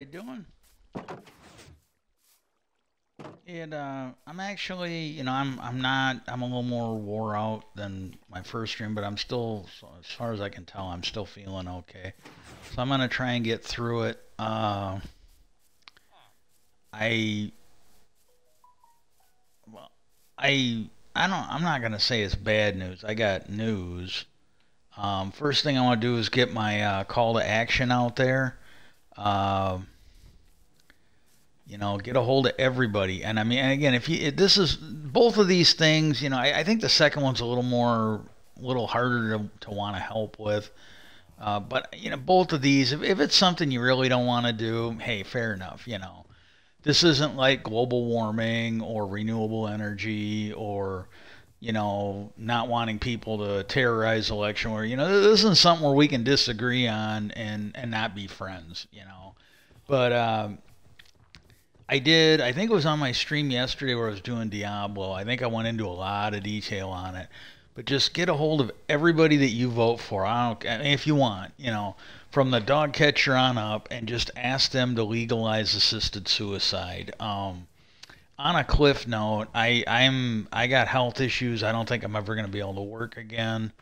You doing? I'm actually, I'm a little more wore out than my first stream, but I'm still, so as far as I can tell, I'm still feeling okay. So I'm gonna try and get through it. I, well, I'm not gonna say it's bad news. I got news. First thing I want to do is get my call to action out there. Um, get a hold of everybody. And I mean, and again, this is both of these things, I think the second one's a little harder to want to help with. But both of these, if it's something you really don't want to do, hey, fair enough. This isn't like global warming or renewable energy or not wanting people to terrorize election. Where this isn't something where we can disagree on and not be friends. But I did. I think it was on my stream yesterday where I was doing Diablo. I think I went into a lot of detail on it. But just get a hold of everybody that you vote for. I mean, if you want, from the dog catcher on up, and just ask them to legalize assisted suicide. On a cliff note, I got health issues. I don't think I'm ever going to be able to work again,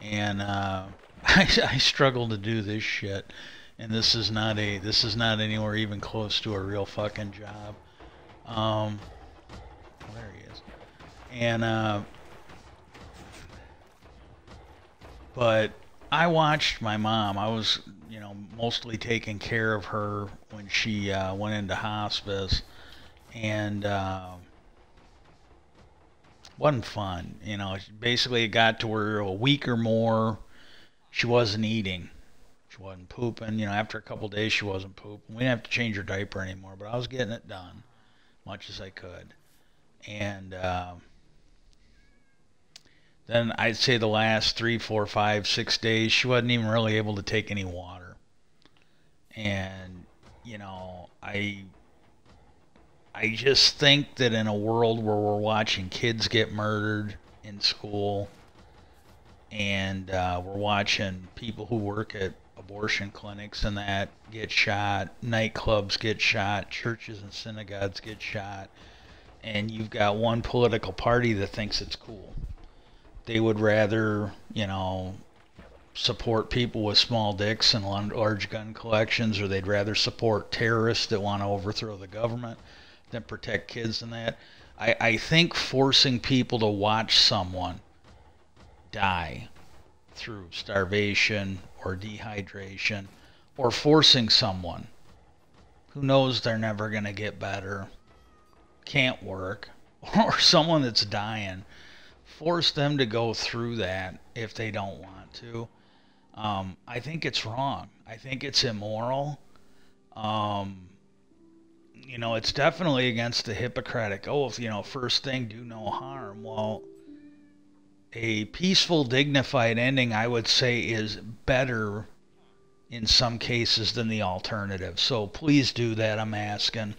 and I struggle to do this shit. And this is not anywhere even close to a real fucking job. Um, there he is. And but I watched my mom. I was mostly taking care of her when she went into hospice, and wasn't fun. Basically it got to where a week or more she wasn't eating. She wasn't pooping. After a couple of days, she wasn't pooping. We didn't have to change her diaper anymore, but I was getting it done, much as I could. And then I'd say the last 3, 4, 5, 6 days, she wasn't even really able to take any water. And I just think that in a world where we're watching kids get murdered in school, and we're watching people who work at abortion clinics and that get shot, nightclubs get shot, churches and synagogues get shot, and you've got one political party that thinks it's cool. They would rather, support people with small dicks and large gun collections, or they'd rather support terrorists that want to overthrow the government than protect kids and that. I think forcing people to watch someone die through starvation or dehydration, or forcing someone who knows they're never going to get better, can't work, or someone that's dying, force them to go through that if they don't want to. I think it's wrong. I think it's immoral. Um, it's definitely against the Hippocratic oath. First thing, do no harm. Well, a peaceful, dignified ending, I would say, is better in some cases than the alternative. So please do that, I'm asking.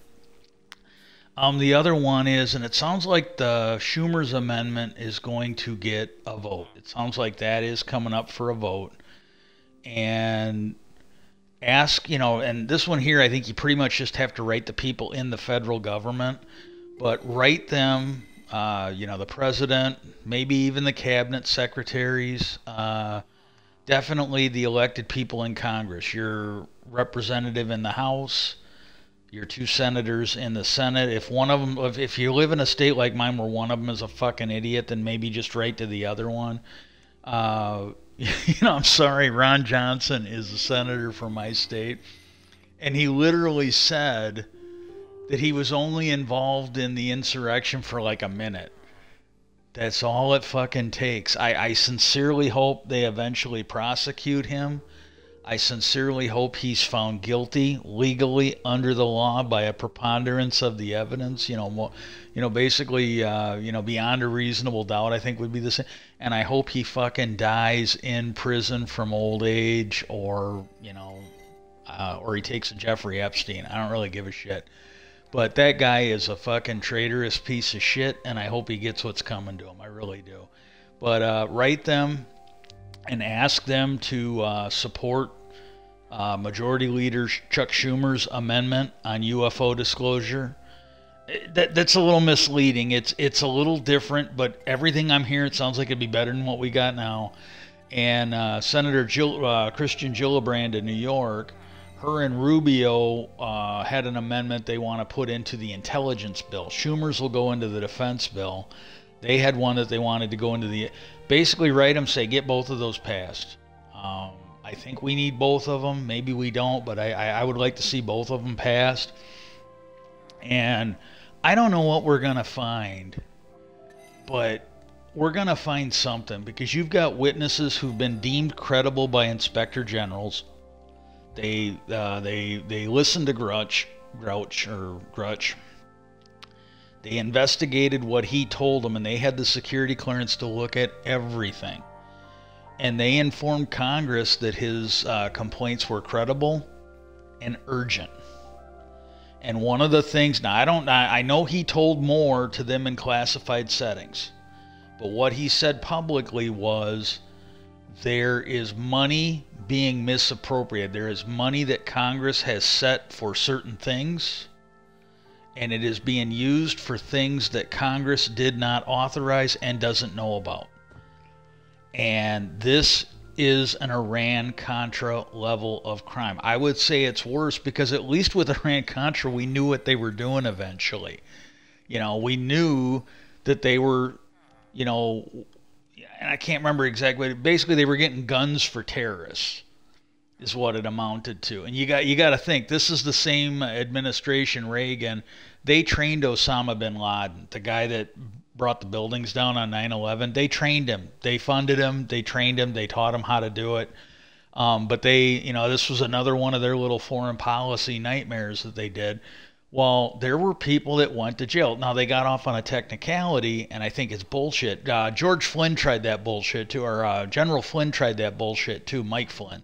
The other one is, and it sounds like the Schumer's amendment is going to get a vote. It sounds like that is coming up for a vote. And and this one here, I think you pretty much just have to write the people in the federal government, but write them, the president, maybe even the cabinet secretaries, definitely the elected people in Congress, your representative in the House, your two senators in the Senate. If one of them, if you live in a state like mine where one of them is a fucking idiot, then maybe just write to the other one. Uh, I'm sorry, Ron Johnson is a senator from my state, and he literally said that he was only involved in the insurrection for like a minute. That's all it fucking takes. I sincerely hope they eventually prosecute him. I sincerely hope he's found guilty legally under the law by a preponderance of the evidence. Basically, beyond a reasonable doubt, I think would be the same. And I hope he fucking dies in prison from old age, or he takes a Jeffrey Epstein. I don't really give a shit. But that guy is a fucking traitorous piece of shit, and I hope he gets what's coming to him. I really do. But write them and ask them to support Majority Leader Chuck Schumer's amendment on UFO disclosure. That's a little misleading. It's a little different, but everything I'm hearing sounds like it'd be better than what we got now. And Senator Christian Gillibrand in New York, her and Rubio had an amendment they want to put into the intelligence bill. Schumer's will go into the defense bill. They had one that they wanted to go into the... Basically, write them, say, get both of those passed. I think we need both of them. Maybe we don't, but I would like to see both of them passed. And I don't know what we're going to find, but we're going to find something, because you've got witnesses who've been deemed credible by inspector generals. They listened to Grouch. They investigated what he told them, and they had the security clearance to look at everything. And they informed Congress that his complaints were credible and urgent. And one of the things, now I know he told more to them in classified settings, but what he said publicly was there is money being misappropriated. There is money that Congress has set for certain things, and it is being used for things that Congress did not authorize and doesn't know about. And this is an Iran-Contra level of crime. I would say it's worse, because at least with Iran-Contra, we knew what they were doing eventually. We knew that they were, and I can't remember exactly, but basically they were getting guns for terrorists is what it amounted to. And you got to think, this is the same administration, Reagan. They trained Osama bin Laden, the guy that brought the buildings down on 9/11. They trained him. They funded him. They trained him. They taught him how to do it. But this was another one of their little foreign policy nightmares that they did. Well, there were people that went to jail. Now, they got off on a technicality, and I think it's bullshit. George Flynn tried that bullshit too, or General Flynn tried that bullshit too, Mike Flynn.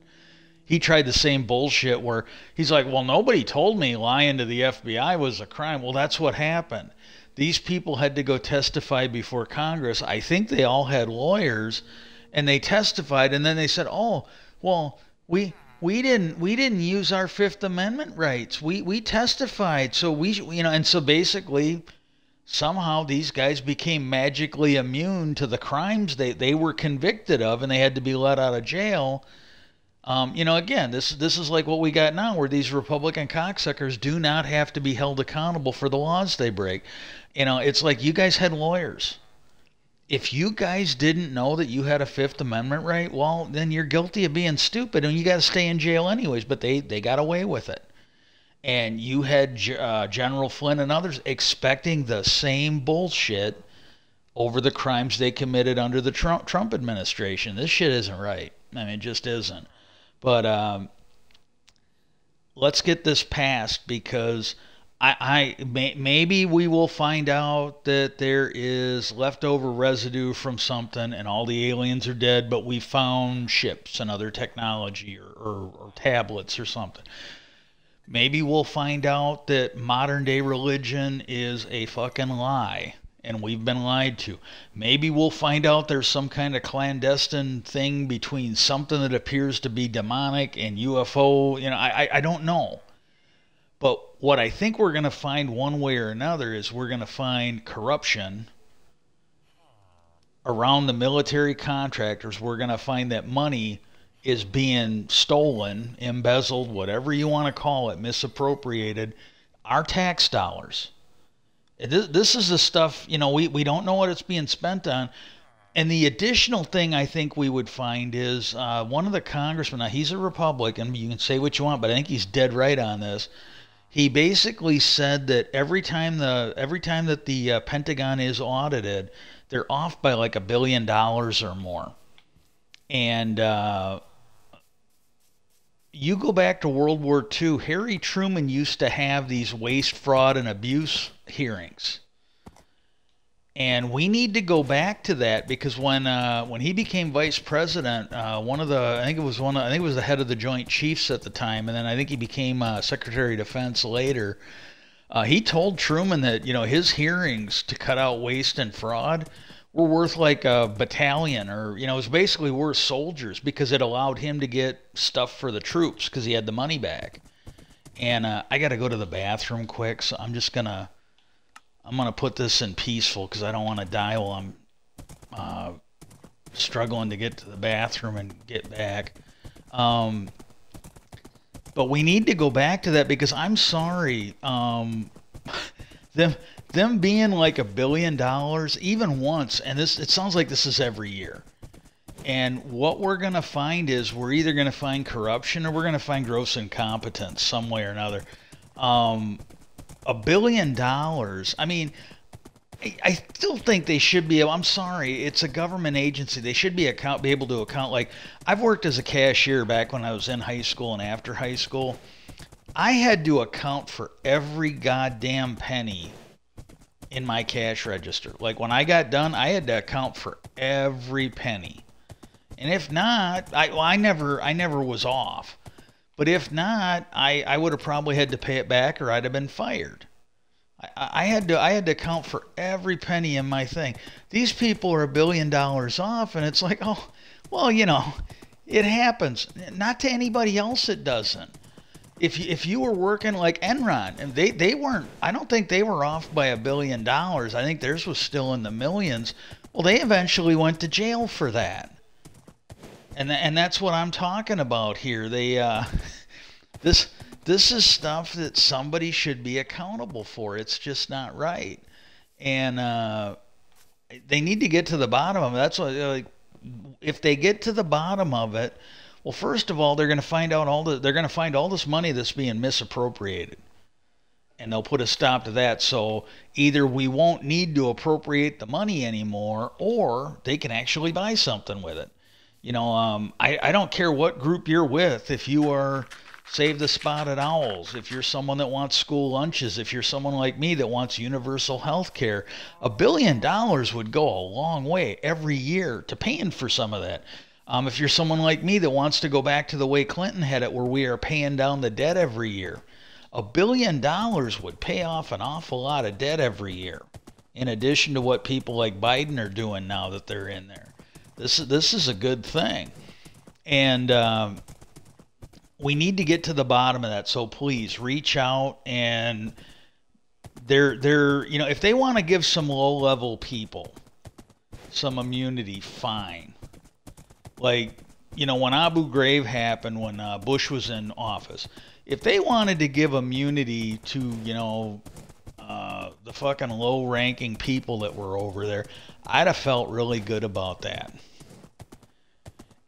He tried the same bullshit where he's like, well, nobody told me lying to the FBI was a crime. Well, that's what happened. These people had to go testify before Congress. I think they all had lawyers, and they testified, and then they said, oh, well, we didn't use our Fifth Amendment rights. We testified, so and so basically somehow these guys became magically immune to the crimes they were convicted of, and they had to be let out of jail. Again, this is like what we got now, where these Republican cocksuckers do not have to be held accountable for the laws they break. It's like, you guys had lawyers. If you guys didn't know that you had a Fifth Amendment right, well, then you're guilty of being stupid, and you got to stay in jail anyways. But they got away with it. And you had General Flynn and others expecting the same bullshit over the crimes they committed under the Trump administration. This shit isn't right. I mean, it just isn't. But let's get this passed, because maybe we will find out that there is leftover residue from something and all the aliens are dead, but we found ships and other technology or tablets or something. Maybe we'll find out that modern day religion is a fucking lie and we've been lied to. Maybe we'll find out there's some kind of clandestine thing between something that appears to be demonic and UFO. I don't know. But what I think we're going to find one way or another is we're going to find corruption around the military contractors. We're going to find that money is being stolen, embezzled, whatever you want to call it, misappropriated, our tax dollars. This is the stuff, we don't know what it's being spent on. And the additional thing I think we would find is one of the congressmen, now he's a Republican, you can say what you want, but I think he's dead right on this. He basically said that every time that the Pentagon is audited, they're off by like $1 billion or more. And you go back to World War II, Harry Truman used to have these waste, fraud, and abuse hearings. And we need to go back to that, because when he became vice president, I think it was the head of the Joint Chiefs at the time, and then I think he became Secretary of Defense later. He told Truman that his hearings to cut out waste and fraud were worth like a battalion, or it was basically worth soldiers because it allowed him to get stuff for the troops because he had the money back. And I got to go to the bathroom quick, so I'm gonna put this in peaceful because I don't want to die while I'm struggling to get to the bathroom and get back. But we need to go back to that because I'm sorry. Them being like $1 billion even once, and it sounds like this is every year. And what we're going to find is we're either going to find corruption or we're going to find gross incompetence some way or another. $1 billion. I mean, I still think they should be. I'm sorry, it's a government agency. They should be able to account. Like, I've worked as a cashier back when I was in high school and after high school. I had to account for every goddamn penny in my cash register. Like, when I got done, I had to account for every penny. And if not, I never was off. But if not, I would have probably had to pay it back, or I'd have been fired. I had to account for every penny in my thing. These people are $1 billion off, and it's like, oh, well, it happens. Not to anybody else, it doesn't. If you were working like Enron, and they weren't, I don't think they were off by $1 billion. I think theirs was still in the millions. Well, they eventually went to jail for that. And that's what I'm talking about here. This is stuff that somebody should be accountable for. It's just not right. And they need to get to the bottom of it. That's what, like, if they get to the bottom of it, well, first of all, they're going to find all this money that's being misappropriated. And they'll put a stop to that. So either we won't need to appropriate the money anymore, or they can actually buy something with it. I don't care what group you're with. If you are Save the Spotted Owls, if you're someone that wants school lunches, if you're someone like me that wants universal health care, $1 billion would go a long way every year to paying for some of that. If you're someone like me that wants to go back to the way Clinton had it, where we are paying down the debt every year, $1 billion would pay off an awful lot of debt every year, in addition to what people like Biden are doing now that they're in there. This is a good thing. And we need to get to the bottom of that. So please reach out, and if they want to give some low-level people some immunity, fine. Like, when Abu Ghraib happened, when Bush was in office, if they wanted to give immunity to, the fucking low-ranking people that were over there, I'd have felt really good about that.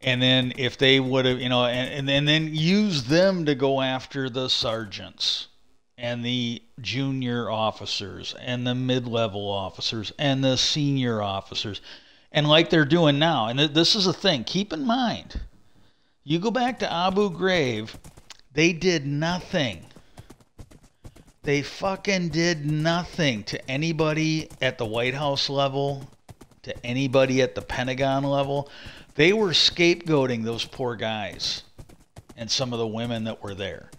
And then if they would have, and then use them to go after the sergeants and the junior officers and the mid-level officers and the senior officers, and like they're doing now. And this is a thing. Keep in mind, you go back to Abu Ghraib, they did nothing. They fucking did nothing to anybody at the White House level, to anybody at the Pentagon level. They were scapegoating those poor guys and some of the women that were there.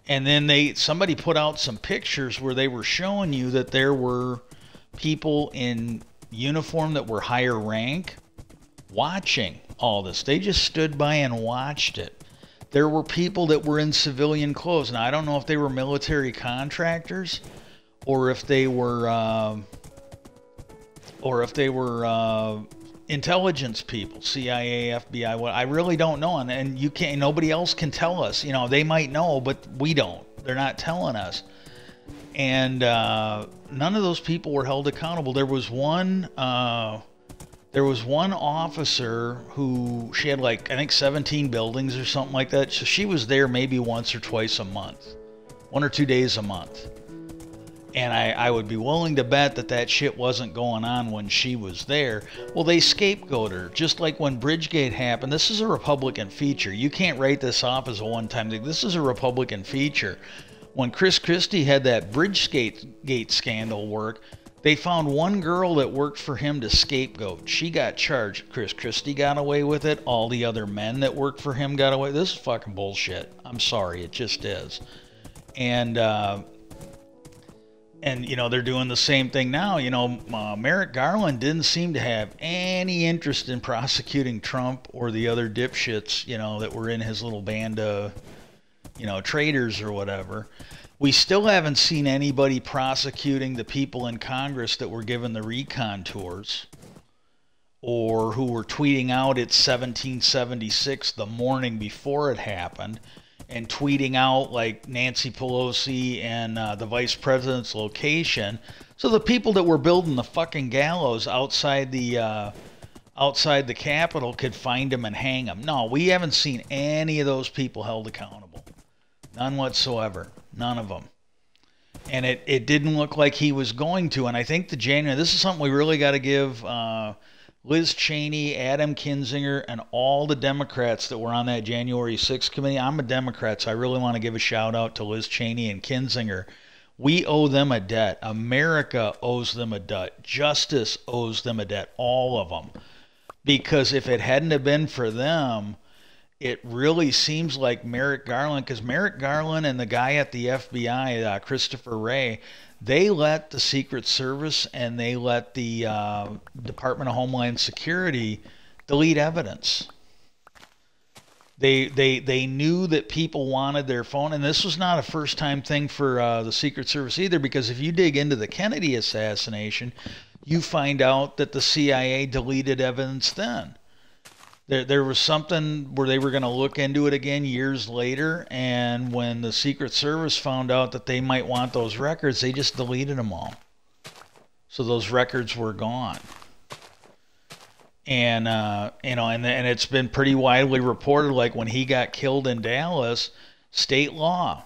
And then somebody put out some pictures where they were showing you that there were people in uniform that were higher rank watching all this. They just stood by and watched it. There were people that were in civilian clothes. Now, I don't know if they were military contractors or if they were intelligence people, CIA, FBI. I really don't know, and you can't. Nobody else can tell us. They might know, but we don't. They're not telling us. And none of those people were held accountable. There was one officer who, she had I think 17 buildings or something like that. So she was there maybe once or twice a month, 1 or 2 days a month. And I would be willing to bet that shit wasn't going on when she was there. Well, they scapegoat her. Just like when Bridgegate happened. This is a Republican feature. You can't write this off as a one-time thing. This is a Republican feature. When Chris Christie had that Bridgegate scandal work, they found one girl that worked for him to scapegoat. She got charged. Chris Christie got away with it. All the other men that worked for him got away. This is fucking bullshit. I'm sorry. It just is. And And they're doing the same thing now. Merrick Garland didn't seem to have any interest in prosecuting Trump or the other dipshits, that were in his little band of, traitors or whatever. We still haven't seen anybody prosecuting the people in Congress that were given the recon tours or who were tweeting out it's 1776 the morning before it happened, and tweeting out like Nancy Pelosi and the vice president's location, so the people that were building the fucking gallows outside the Capitol could find them and hang them. No, we haven't seen any of those people held accountable. None whatsoever. None of them. And it didn't look like he was going to. And I think this is something we really got to give Liz Cheney, Adam Kinzinger, and all the Democrats that were on that January 6th committee. I'm a Democrat, so I really want to give a shout out to Liz Cheney and Kinzinger. We owe them a debt. America owes them a debt. Justice owes them a debt. All of them. Because if it hadn't have been for them, it really seems like Merrick Garland, because Merrick Garland and the guy at the FBI, Christopher Wray, they let the Secret Service and they let the Department of Homeland Security delete evidence. They knew that people wanted their phone, and this was not a first-time thing for the Secret Service either, because if you dig into the Kennedy assassination, you find out that the CIA deleted evidence then. There was something where they were going to look into it again years later, and when the Secret Service found out that they might want those records, they just deleted them all. So those records were gone. And and it's been pretty widely reported, like when he got killed in Dallas, state law.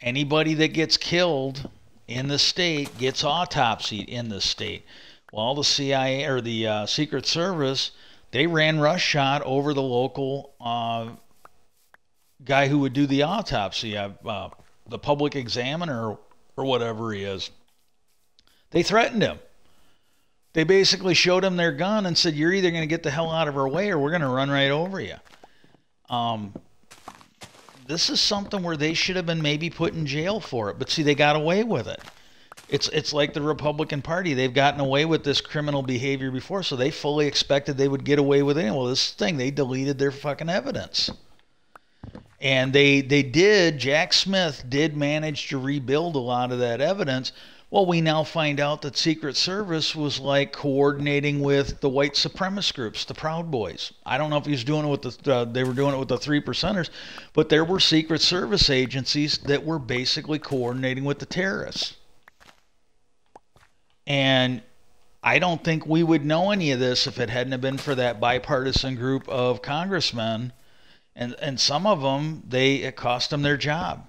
Anybody that gets killed in the state gets autopsied in the state. Well, the CIA or the Secret Service, they ran roughshod over the local guy who would do the autopsy, the public examiner or whatever he is. They threatened him. They basically showed him their gun and said, you're either going to get the hell out of our way or we're going to run right over you. This is something where they should have been maybe put in jail for it. But see, they got away with it. It's like the Republican Party. They've gotten away with this criminal behavior before, so they fully expected they would get away with it. Well, this thing, they deleted their fucking evidence. And they did, Jack Smith did manage to rebuild a lot of that evidence. Well, we now find out that Secret Service was like coordinating with the white supremacist groups, the Proud Boys. I don't know if he was doing it with they were doing it with the 3%ers, but there were Secret Service agencies that were basically coordinating with the terrorists. And I don't think we would know any of this if it hadn't have been for that bipartisan group of congressmen. And some of them, it cost them their job.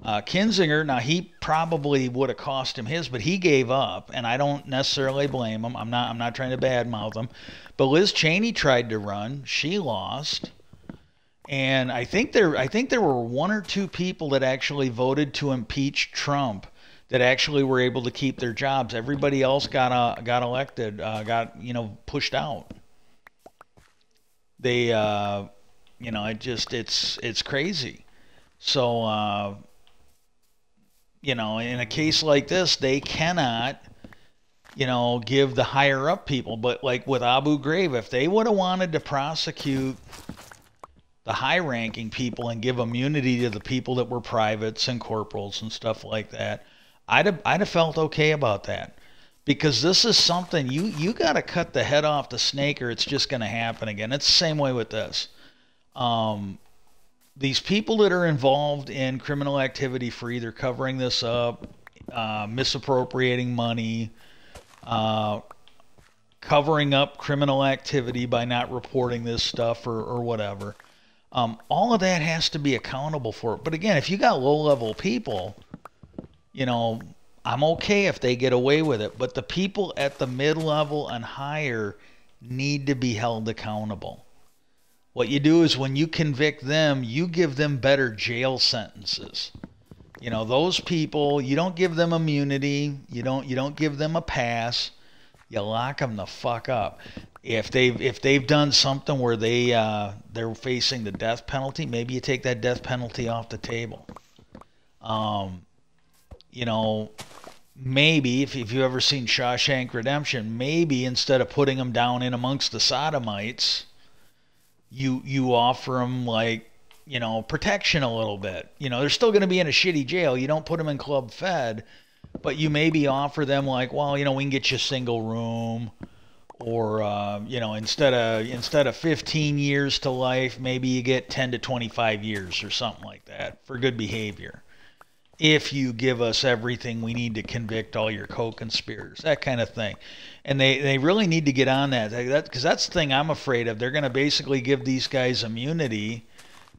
Kinzinger, now he probably would have cost him his, but he gave up, and I don't necessarily blame him. I'm not trying to badmouth him. But Liz Cheney tried to run. She lost. And I think there were one or two people that actually voted to impeach Trump that actually were able to keep their jobs. Everybody else got elected, got pushed out. They it's crazy. So in a case like this, they cannot give the higher up people. But like with Abu Ghraib, if they would have wanted to prosecute the high ranking people and give immunity to the people that were privates and corporals and stuff like that, I'd have felt okay about that, because this is something you got to cut the head off the snake or it's just going to happen again. It's the same way with this. These people that are involved in criminal activity for either covering this up, misappropriating money, covering up criminal activity by not reporting this stuff or whatever, all of that has to be accountable for it. But again, if you got low-level people, I'm okay if they get away with it. But the people at the mid-level and higher need to be held accountable. What you do is when you convict them, you give them better jail sentences. Those people, you don't give them immunity. You don't give them a pass. You lock them the fuck up. If they've done something where they're facing the death penalty, maybe you take that death penalty off the table. maybe if you've ever seen Shawshank Redemption, maybe instead of putting them down in amongst the sodomites, you offer them like, protection a little bit. They're still going to be in a shitty jail. You don't put them in Club Fed, but you maybe offer them like, well, we can get you a single room, or instead of 15 years to life, maybe you get 10 to 25 years or something like that for good behavior. If you give us everything we need to convict all your co-conspirators, that kind of thing. And they really need to get on that, because that's the thing I'm afraid of. They're going to basically give these guys immunity.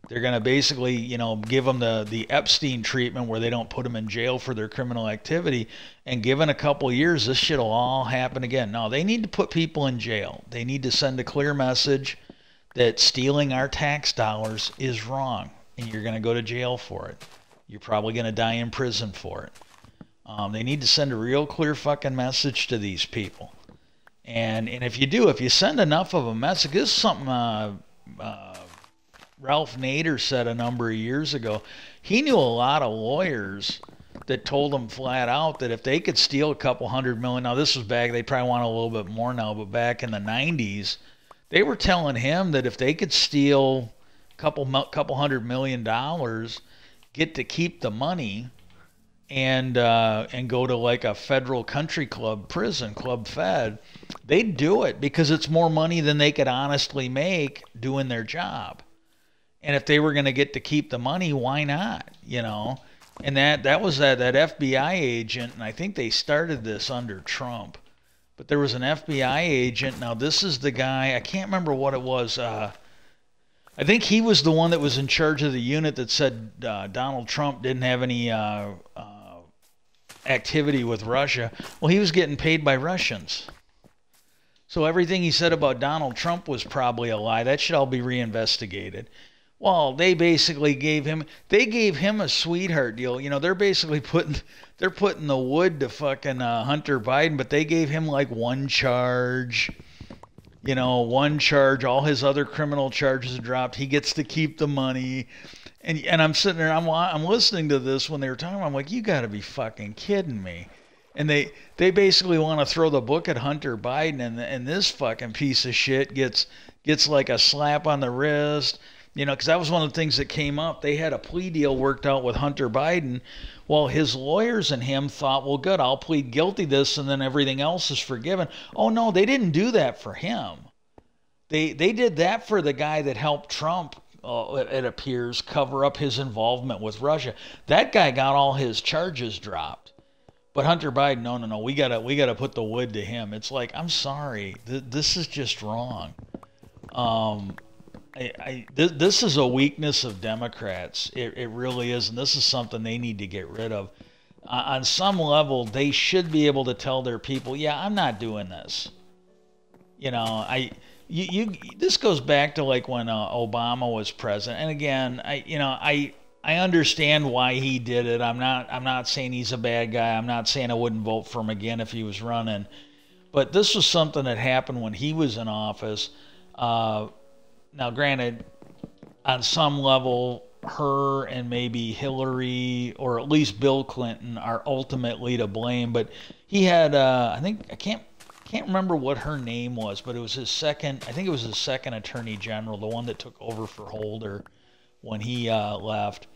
They're going to basically, give them the Epstein treatment where they don't put them in jail for their criminal activity. And given a couple of years, this shit will all happen again. No, they need to put people in jail. They need to send a clear message that stealing our tax dollars is wrong, and you're going to go to jail for it. You're probably going to die in prison for it. They need to send a real clear fucking message to these people. And if you send enough of a message, this is something Ralph Nader said a number of years ago. He knew a lot of lawyers that told him flat out that if they could steal a couple $100 million, now this was back, they probably want a little bit more now, but back in the 90s, they were telling him that if they could steal a couple $100 million, get to keep the money, and go to like a federal country club prison, Club Fed, they'd do it because it's more money than they could honestly make doing their job. And if they were going to get to keep the money, why not? And that was that FBI agent, and I think they started this under Trump. But there was an FBI agent. Now this is the guy, I can't remember what it was. I think he was the one that was in charge of the unit that said Donald Trump didn't have any activity with Russia. Well, he was getting paid by Russians. So everything he said about Donald Trump was probably a lie. That should all be reinvestigated. Well, they basically gave him a sweetheart deal. They're basically putting the wood to fucking Hunter Biden, but they gave him like one charge. One charge. All his other criminal charges are dropped. He gets to keep the money. And I'm sitting there, I'm listening to this when they were talking. I'm like, you got to be fucking kidding me. And they basically want to throw the book at Hunter Biden, and this fucking piece of shit gets like a slap on the wrist. Because that was one of the things that came up. They had a plea deal worked out with Hunter Biden. Well, his lawyers and him thought, well, good, I'll plead guilty to this, and then everything else is forgiven. Oh, no, they didn't do that for him. They did that for the guy that helped Trump, it appears, cover up his involvement with Russia. That guy got all his charges dropped. But Hunter Biden, no, we gotta put the wood to him. It's like, I'm sorry, this is just wrong. This is a weakness of Democrats. It really is, and this is something they need to get rid of. On some level, they should be able to tell their people, yeah, I'm not doing this. This goes back to like when Obama was president. And again, I understand why he did it. I'm not saying he's a bad guy. I'm not saying I wouldn't vote for him again if he was running. But this was something that happened when he was in office. Now, granted, on some level, her and maybe Hillary or at least Bill Clinton are ultimately to blame. But he had, I can't remember what her name was, but it was his second attorney general, the one that took over for Holder when he left.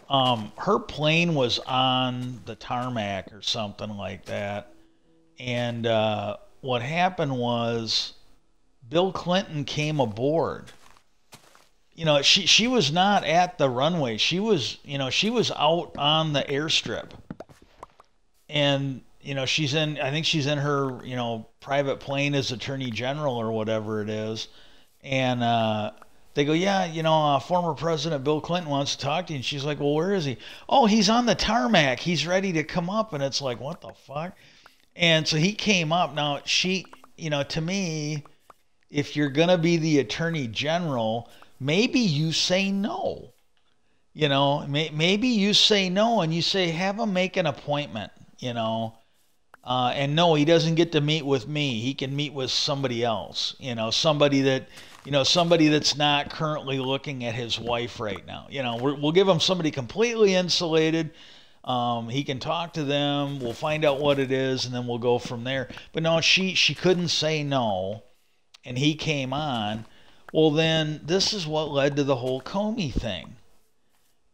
Her plane was on the tarmac or something like that. And what happened was Bill Clinton came aboard. She was not at the runway. She was out on the airstrip. And, I think she's in her, private plane as attorney general or whatever it is. And they go, yeah, former President Bill Clinton wants to talk to you. And she's like, well, where is he? Oh, he's on the tarmac. He's ready to come up. And it's like, what the fuck? And so he came up. Now, to me, if you're going to be the attorney general, maybe you say no. Maybe you say no and you say, have him make an appointment, and no, he doesn't get to meet with me. He can meet with somebody else, somebody that's not currently looking at his wife right now. We'll give him somebody completely insulated. He can talk to them. We'll find out what it is, and then we'll go from there. But no, she couldn't say no, and he came on. Well, then this is what led to the whole Comey thing.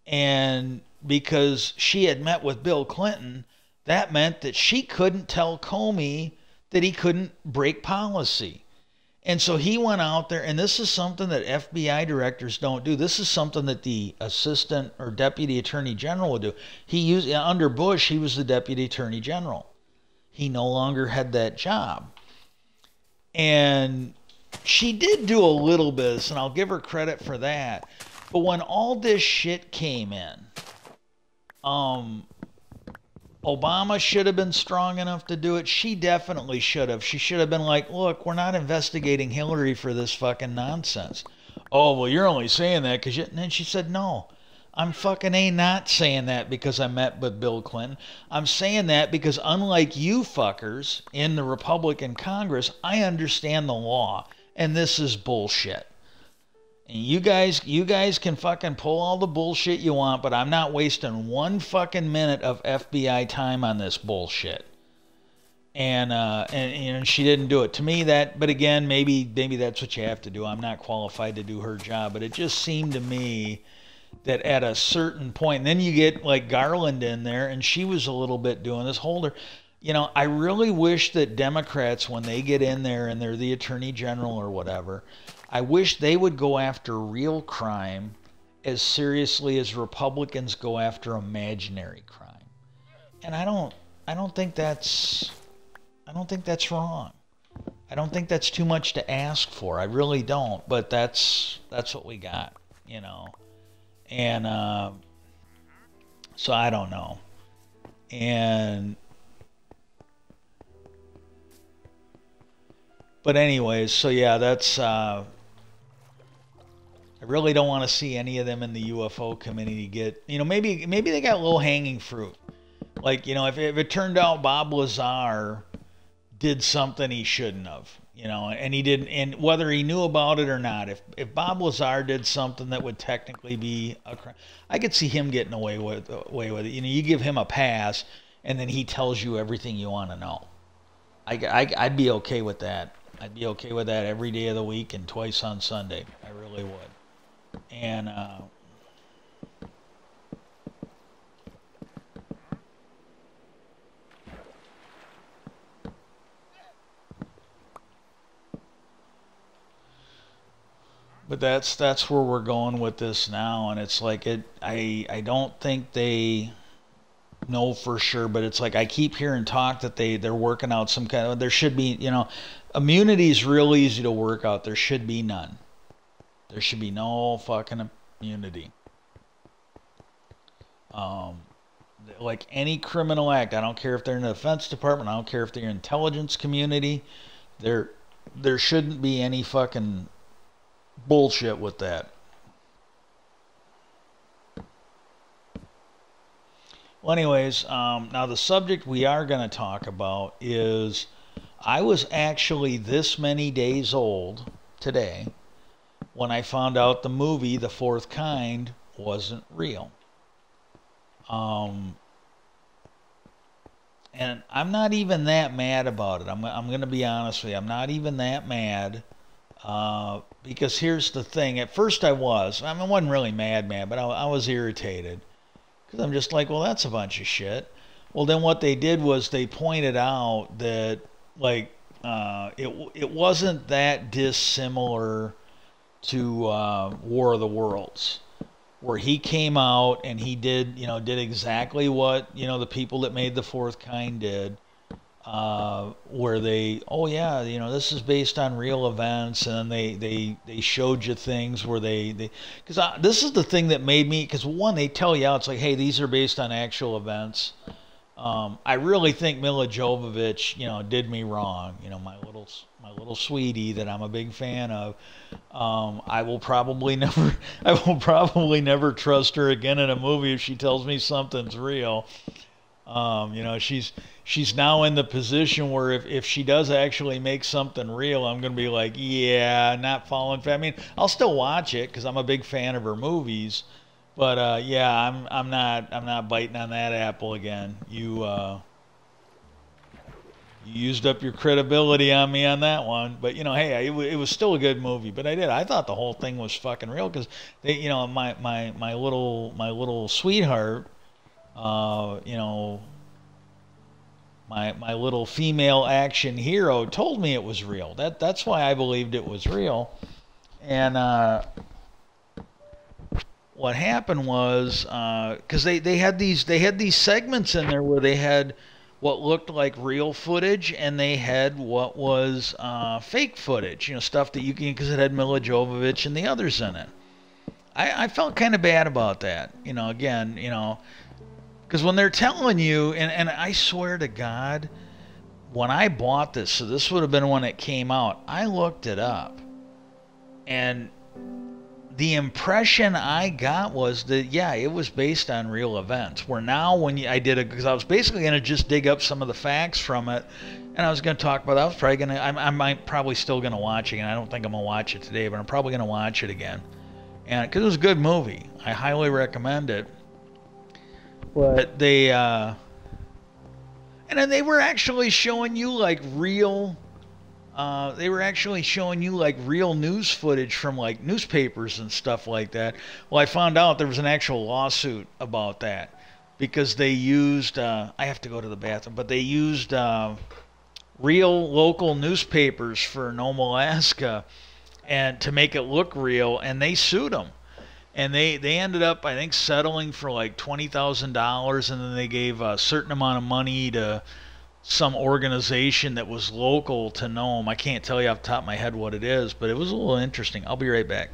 And because she had met with Bill Clinton, that meant that she couldn't tell Comey that he couldn't break policy. And so he went out there, and this is something that FBI directors don't do. This is something that the assistant or deputy attorney general would do. Under Bush, he was the deputy attorney general. He no longer had that job. And she did do a little bit, and I'll give her credit for that. But when all this shit came in, Obama should have been strong enough to do it. She definitely should have. She should have been like, look, we're not investigating Hillary for this fucking nonsense. Oh, well, you're only saying that because you... And then she said, no, I'm fucking not saying that because I met with Bill Clinton. I'm saying that because unlike you fuckers in the Republican Congress, I understand the law. And this is bullshit. And you guys can fucking pull all the bullshit you want, but I'm not wasting one fucking minute of FBI time on this bullshit. And she didn't do it. To me, but again, maybe that's what you have to do. I'm not qualified to do her job, but it just seemed to me that at a certain point, and then you get like Garland in there, and she was a little bit doing this. Holder, I really wish that Democrats, when they get in there and they're the attorney general or whatever, I wish they would go after real crime as seriously as Republicans go after imaginary crime. And I don't think that's wrong. I don't think that's too much to ask for. I really don't. But that's what we got, And so I don't know. But anyways, so yeah, that's I really don't want to see any of them in the UFO committee get, maybe they got low hanging fruit. Like, if it turned out Bob Lazar did something he shouldn't have, and he didn't, and whether he knew about it or not, if Bob Lazar did something that would technically be a crime, I could see him getting away with it. You give him a pass, and then he tells you everything you want to know. I'd be okay with that. I'd be okay with that every day of the week and twice on Sunday. I really would. And but that's where we're going with this now, and it's like I don't think they know for sure, but it's like I keep hearing talk that they're working out some kind of, there should be, immunity is real easy to work out. There should be none. There should be no fucking immunity. Like any criminal act, I don't care if they're in the Defense Department, I don't care if they're in the intelligence community, there shouldn't be any fucking bullshit with that. Well, anyways, now the subject we are going to talk about is, I was actually this many days old today when I found out the movie The Fourth Kind wasn't real. And I'm not even that mad about it. I'm going to be honest with you. I'm not even that mad. Because here's the thing. At first I wasn't really mad, but I was irritated. Because I'm just like, well, that's a bunch of shit. Well, then what they did was they pointed out that, like, it wasn't that dissimilar to War of the Worlds, where he came out and he did exactly what, the people that made The Fourth Kind did, where they, this is based on real events, and then they showed you things where because this is the thing that made me, because one, they tell you out, it's like, hey, these are based on actual events. I really think Mila Jovovich, did me wrong. My little sweetie that I'm a big fan of. I will probably never trust her again in a movie if she tells me something's real. She's now in the position where if she does actually make something real, I'm gonna be like, yeah, not falling for. I mean, I'll still watch it because I'm a big fan of her movies. But yeah, I'm not biting on that apple again. You used up your credibility on me on that one. But hey, it was still a good movie. But I thought the whole thing was fucking real because my little sweetheart, uh, you know, my little female action hero told me it was real. That's why I believed it was real. And what happened was because they had these segments in there where they had what looked like real footage and they had what was fake footage, stuff that you can, because it had Mila Jovovich and the others in it. I felt kind of bad about that, again, because when they're telling you, and I swear to God, when I bought this, so this would have been when it came out, I looked it up, and the impression I got was that, yeah, it was based on real events. Where now, I did it, because I was basically going to just dig up some of the facts from it, and I was going to talk about. I was probably going to. I might probably still going to watch it again. I don't think I'm going to watch it today, but I'm probably going to watch it again, and because it was a good movie, I highly recommend it. But and then they were actually showing you like real they were actually showing you like real news footage from like newspapers and stuff like that. Well, I found out there was an actual lawsuit about that because they used, I have to go to the bathroom, but they used real local newspapers for Nome, Alaska, and to make it look real, and they sued them. And they ended up, I think, settling for like $20,000, and then they gave a certain amount of money to some organization that was local to Nome. I can't tell you off the top of my head what it is, but it was a little interesting. I'll be right back.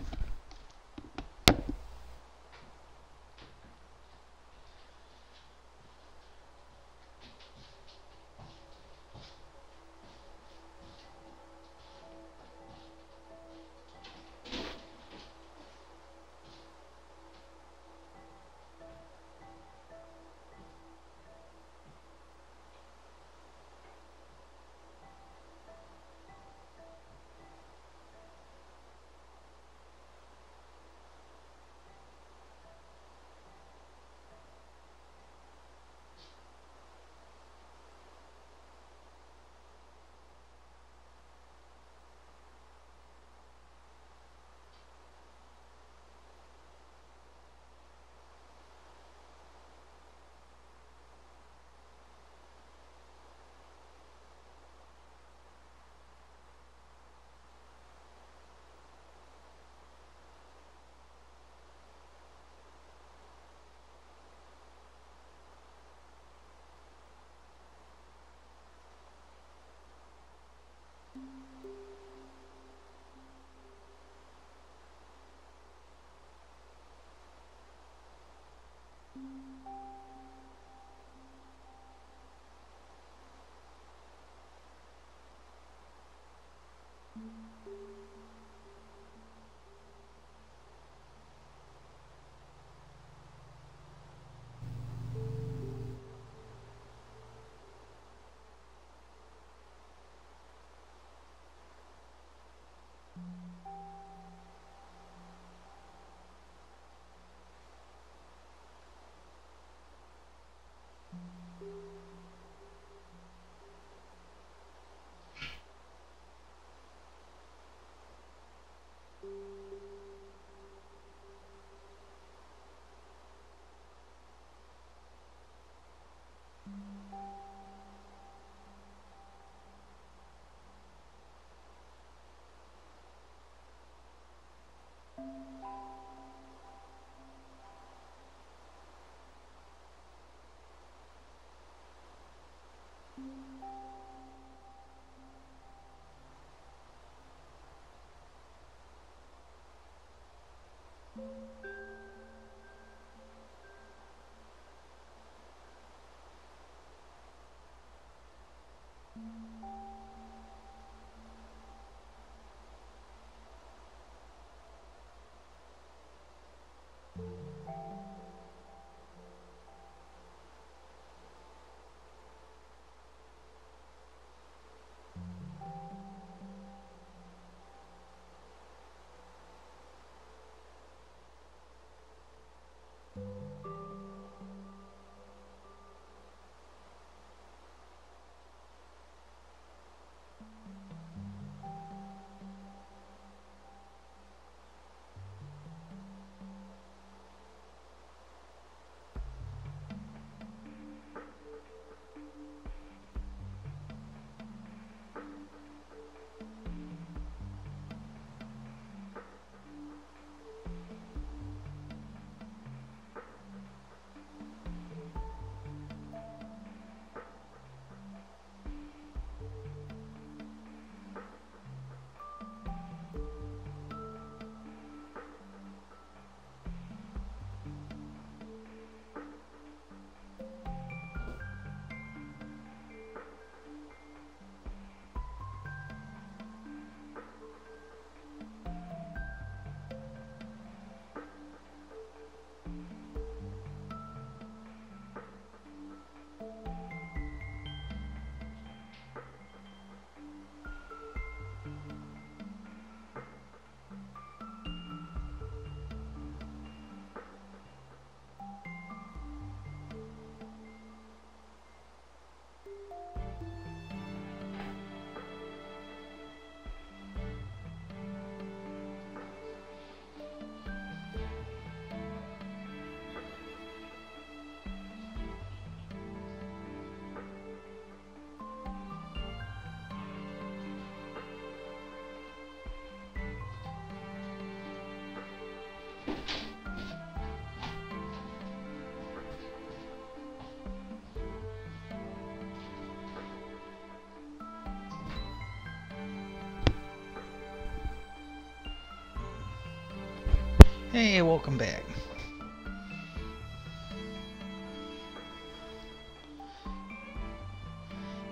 Hey, welcome back.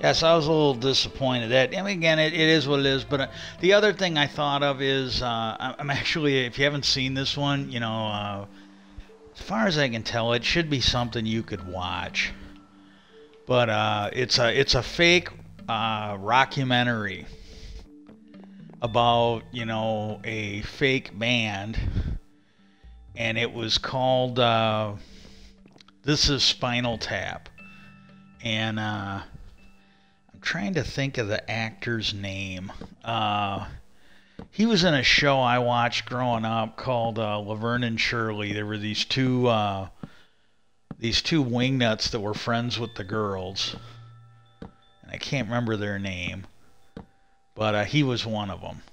Yes, I was a little disappointed. That, I mean, again, it is what it is. But the other thing I thought of is I'm actually, if you haven't seen this one, as far as I can tell, it should be something you could watch. But it's a fake rockumentary about a fake band, and it was called This Is Spinal Tap, and I'm trying to think of the actor's name. He was in a show I watched growing up called Laverne and Shirley. There were these two wingnuts that were friends with the girls, and I can't remember their name, but he was one of them.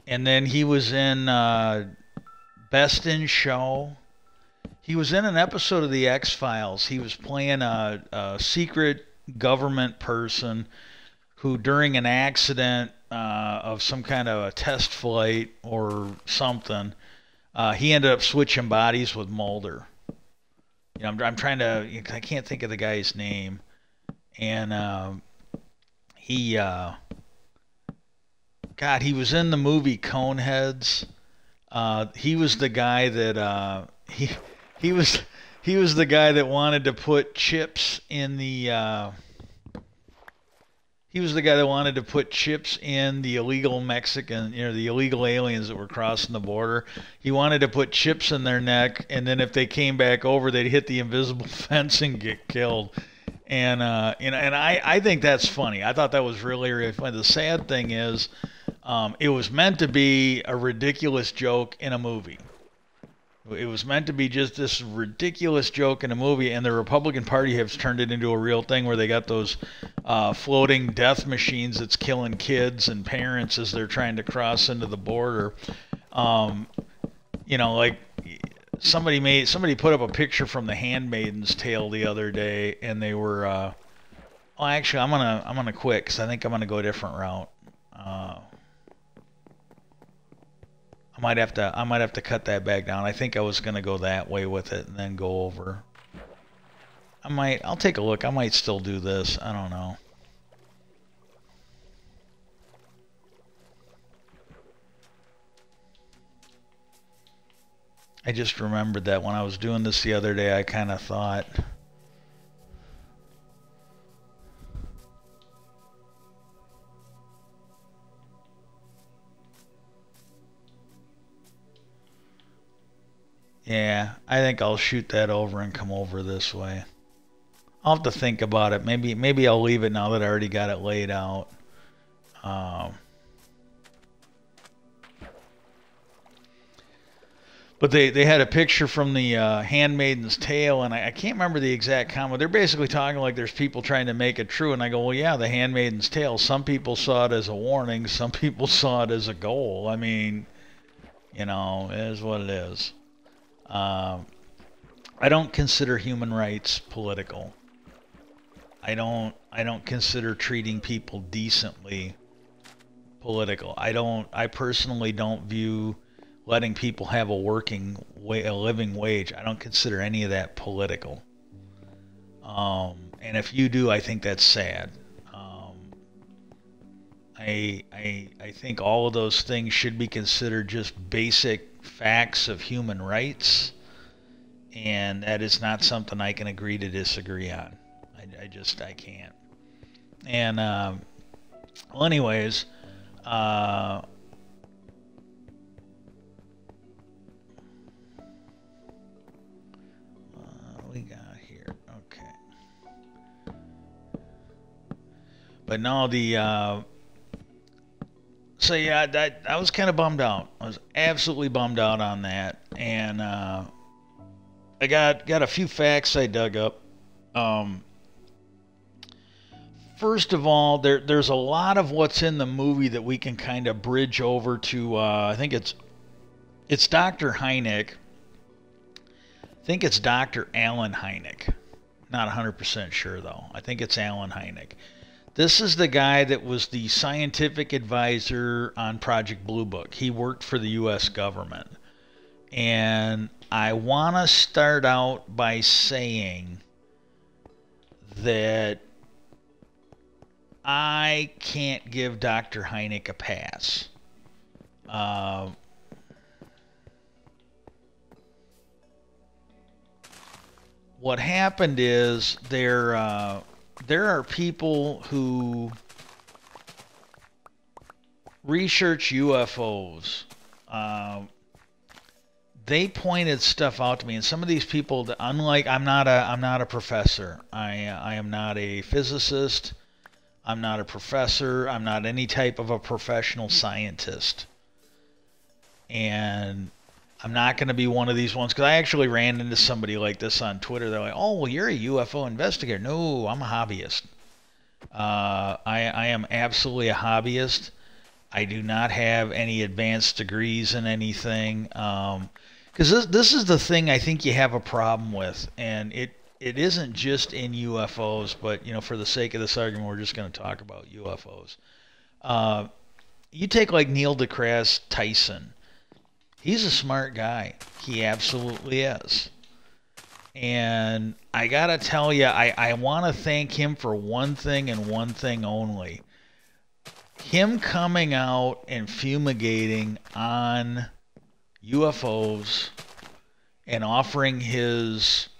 And then he was in Best in Show. He was in an episode of The X-Files. He was playing a secret government person who, during an accident of some kind of a test flight or something, he ended up switching bodies with Mulder. I'm trying to, I can't think of the guy's name, and he was in the movie Coneheads. He was the guy that he was the guy that wanted to put chips in the he was the guy that wanted to put chips in the illegal Mexican, the illegal aliens that were crossing the border. He wanted to put chips in their neck, and then if they came back over, they'd hit the invisible fence and get killed. And and I think that's funny. I thought that was really, really funny. The sad thing is, it was meant to be a ridiculous joke in a movie. It was meant to be just this ridiculous joke in a movie, and the Republican Party has turned it into a real thing where they got those floating death machines that's killing kids and parents as they're trying to cross into the border. Like somebody put up a picture from The Handmaid's Tale the other day, and they were. Well, actually, I'm gonna quit because I think I'm gonna go a different route. I might have to cut that back down. I think I was gonna go that way with it and then go over. I'll take a look. I might still do this. I don't know. I just remembered that when I was doing this the other day, I kind of thought, yeah, I think I'll shoot that over and come over this way. I'll have to think about it. Maybe I'll leave it now that I already got it laid out. But they had a picture from the Handmaid's Tale, and I can't remember the exact comment. They're basically talking like there's people trying to make it true, and I go, well, yeah, the Handmaid's Tale. Some people saw it as a warning. Some people saw it as a goal. I mean, it is what it is. I don't consider human rights political. I don't consider treating people decently political. I personally don't view letting people have a living wage. I don't consider any of that political. And if you do, I think that's sad. I think all of those things should be considered just basic facts of human rights, and that is not something I can agree to disagree on. I can't. And well, anyways, what we got here? Okay. But no, so yeah, I was kind of bummed out. I was absolutely bummed out on that, and I got a few facts I dug up. First of all, there's a lot of what's in the movie that we can kind of bridge over to. I think it's Dr. Hynek. I think it's Dr. Alan Hynek. Not 100% sure though. I think it's Alan Hynek. This is the guy that was the scientific advisor on Project Blue Book. He worked for the U.S. government. And I want to start out by saying that I can't give Dr. Hynek a pass. What happened is there are people who research UFOs. They pointed stuff out to me, and some of these people, unlike I'm not a professor. I am not a physicist. I'm not a professor. I'm not any type of a professional scientist. And I'm not going to be one of these ones, because I actually ran into somebody like this on Twitter. They're like, oh, well, you're a UFO investigator. No, I'm a hobbyist. I am absolutely a hobbyist. I do not have any advanced degrees in anything. Because this is the thing I think you have a problem with. And it isn't just in UFOs, but, for the sake of this argument, we're just going to talk about UFOs. You take like Neil deGrasse Tyson. He's a smart guy. He absolutely is. And I got to tell you, I want to thank him for one thing and one thing only. Him coming out and fumigating on UFOs and offering his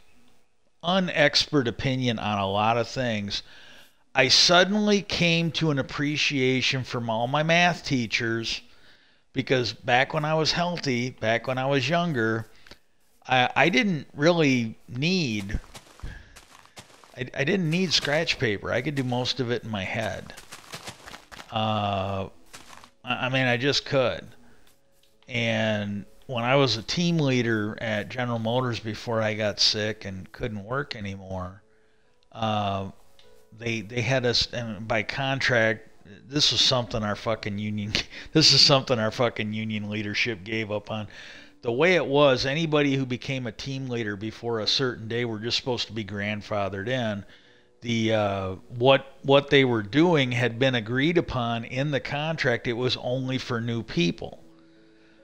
unexpert opinion on a lot of things, I suddenly came to an appreciation from all my math teachers. Because back when I was healthy, back when I was younger, I didn't really need, I didn't need scratch paper. I could do most of it in my head. I mean, I just could. And when I was a team leader at General Motors before I got sick and couldn't work anymore, they had us, and by contract, this is something our fucking union leadership gave up on. The way it was, anybody who became a team leader before a certain day were just supposed to be grandfathered in. What they were doing had been agreed upon in the contract. It was only for new people,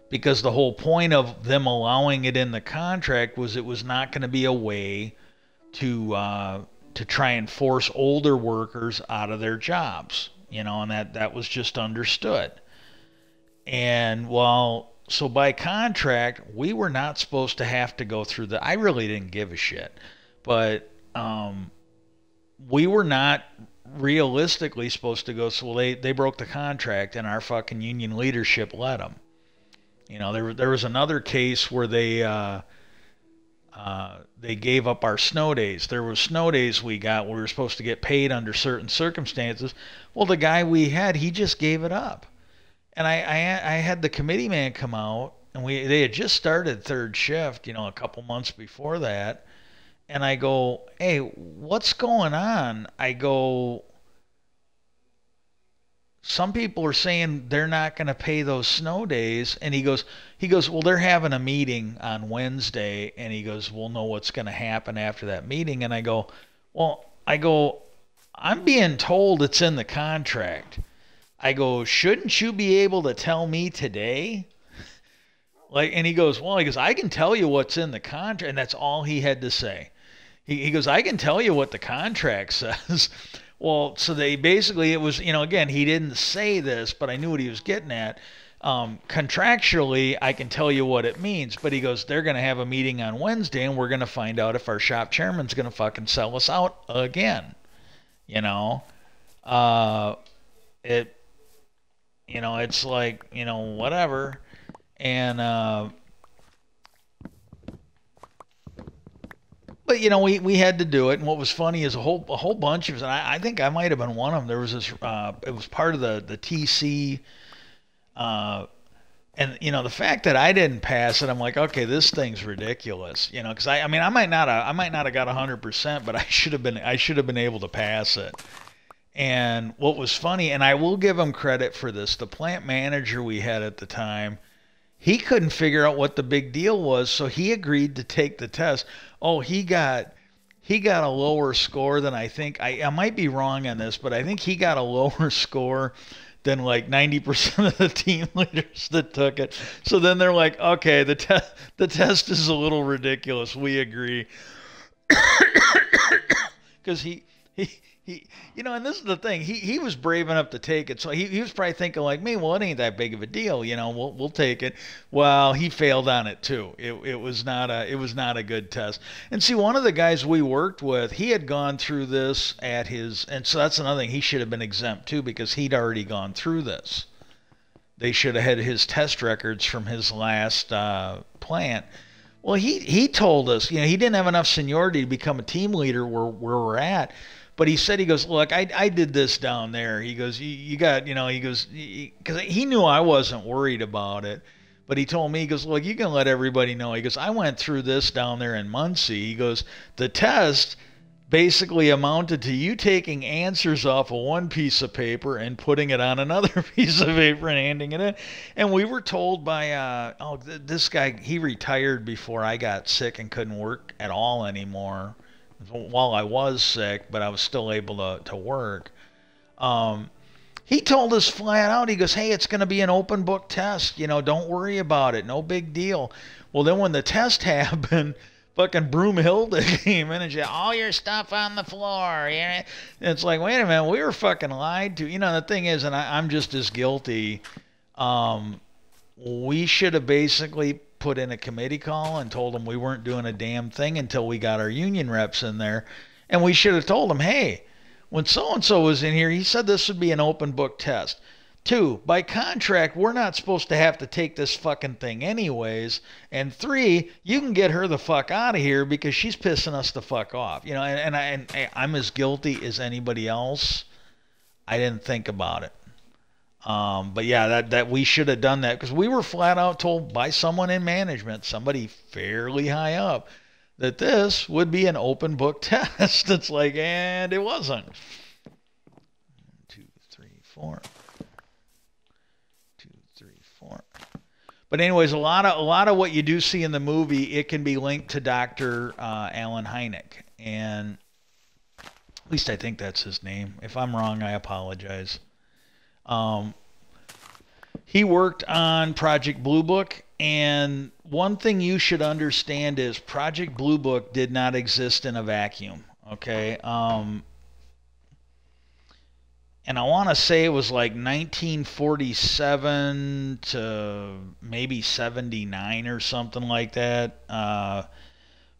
because the whole point of them allowing it in the contract was it was not going to be a way to try and force older workers out of their jobs. And that was just understood. And so by contract, we were not supposed to have to go through I really didn't give a shit, but we were not realistically supposed to go. So they broke the contract, and our fucking union leadership let them. There was another case where they gave up our snow days. There were snow days we got where we were supposed to get paid under certain circumstances. Well, the guy we had, he just gave it up. And I had the committee man come out, and they had just started third shift, a couple months before that. And I go, hey, what's going on? I go, some people are saying they're not going to pay those snow days. And he goes, well, they're having a meeting on Wednesday. And he goes, we'll know what's going to happen after that meeting. And I go, I'm being told it's in the contract. I go, shouldn't you be able to tell me today? And he goes, I can tell you what's in the contract. And that's all he had to say. He goes, I can tell you what the contract says. Well, so they basically, it was, again, he didn't say this, but I knew what he was getting at. Contractually, I can tell you what it means, but he goes, they're going to have a meeting on Wednesday, and we're going to find out if our shop chairman's going to fucking sell us out again. It's like, whatever. And, but we had to do it, and what was funny is a whole bunch of us, and I think I might have been one of them. There was this, it was part of the TC, and the fact that I didn't pass it, I'm like, okay, this thing's ridiculous, because I might not have got 100%, but I should have been able to pass it. And what was funny, and I will give him credit for this, the plant manager we had at the time, he couldn't figure out what the big deal was, so he agreed to take the test. Oh, he got he got a lower score than I think. I might be wrong on this, but I think he got a lower score than like 90% of the team leaders that took it. So then they're like, okay, the test is a little ridiculous. We agree. Because he, and this is the thing. He was brave enough to take it, so he was probably thinking like me. Well, it ain't that big of a deal, We'll take it. Well, he failed on it too. It was not a good test. And see, one of the guys we worked with, he had gone through this at his, and so that's another thing. He should have been exempt too because he'd already gone through this. They should have had his test records from his last plant. Well, he told us, he didn't have enough seniority to become a team leader where we're at. But he said, he goes, look, I did this down there. He goes, you got, he goes, because he knew I wasn't worried about it. But he told me, he goes, look, you can let everybody know. He goes, I went through this down there in Muncie. He goes, the test basically amounted to you taking answers off of one piece of paper and putting it on another piece of paper and handing it in. And we were told by, this guy, he retired before I got sick and couldn't work at all anymore. While I was sick, but I was still able to work. He told us flat out, he goes, hey, it's going to be an open book test. Don't worry about it. No big deal. Well, then when the test happened, fucking Broomhilda came in and said, all your stuff on the floor. And it's like, wait a minute, we were fucking lied to. The thing is, and I'm just as guilty, we should have basically put in a committee call and told them we weren't doing a damn thing until we got our union reps in there. And we should have told them, hey, when so-and-so was in here, he said this would be an open book test. 2, by contract, we're not supposed to have to take this fucking thing anyways. And 3, you can get her the fuck out of here because she's pissing us the fuck off. And I'm as guilty as anybody else. I didn't think about it. But yeah, that we should have done that because we were flat out told by someone in management, somebody fairly high up, that this would be an open book test. It's like, and it wasn't. 1, 2, 3, 4. 2, 3, 4. But anyways, a lot of what you do see in the movie, it can be linked to Dr. Alan Hynek, and at least I think that's his name. If I'm wrong, I apologize. He worked on Project Blue Book, and one thing you should understand is Project Blue Book did not exist in a vacuum, okay? And I want to say it was like 1947 to maybe 79 or something like that.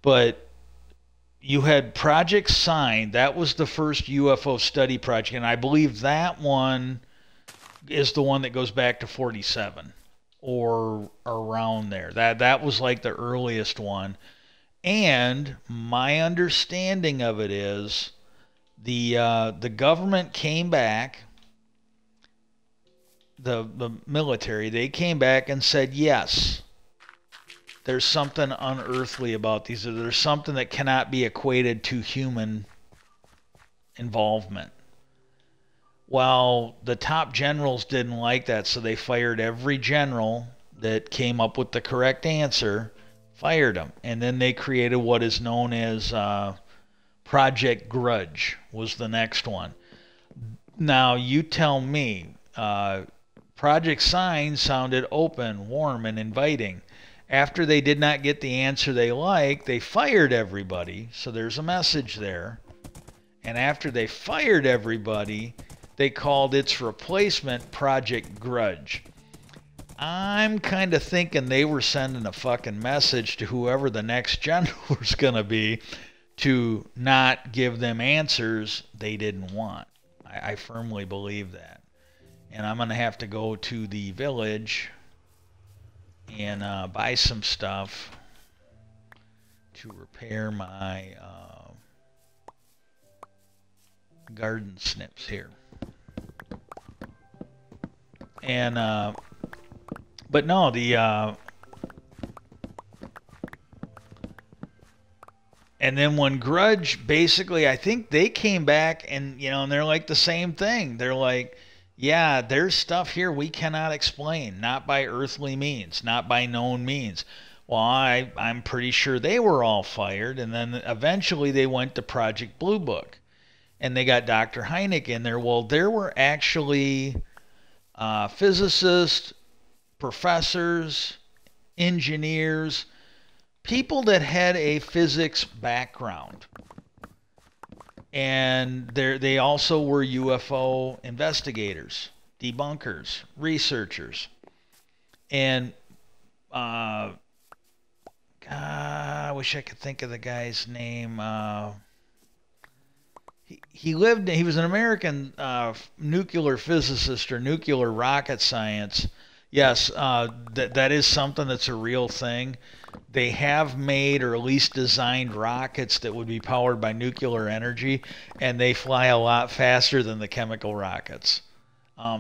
But you had Project Sign. That was the first UFO study project, and I believe that one is the one that goes back to 47 or around there. That was like the earliest one. And my understanding of it is the government came back, the military, they came back and said, yes, there's something unearthly about these. There's something that cannot be equated to human involvement. Well, the top generals didn't like that, so they fired every general that came up with the correct answer, fired them. And then they created what is known as Project Grudge was the next one. Now, you tell me, Project Sign sounded open, warm, and inviting. After they did not get the answer they liked, they fired everybody, so there's a message there. And after they fired everybody, they called its replacement Project Grudge. I'm kind of thinking they were sending a fucking message to whoever the next general was going to be to not give them answers they didn't want. I firmly believe that. And I'm going to have to go to the village and buy some stuff to repair my garden snips here. And but no, and then when Grudge, basically, I think they came back and and they're like the same thing. They're like, yeah, there's stuff here we cannot explain, not by earthly means, not by known means. Well, I'm pretty sure they were all fired, and then eventually they went to Project Blue Book, and they got Dr. Hynek in there. Well, there were actually physicists, professors, engineers, people that had a physics background, and they also were UFO investigators, debunkers, researchers, and I wish I could think of the guy's name. He lived. He was an American nuclear physicist or nuclear rocket science. Yes, that is something that's a real thing. They have made or at least designed rockets that would be powered by nuclear energy, and they fly a lot faster than the chemical rockets.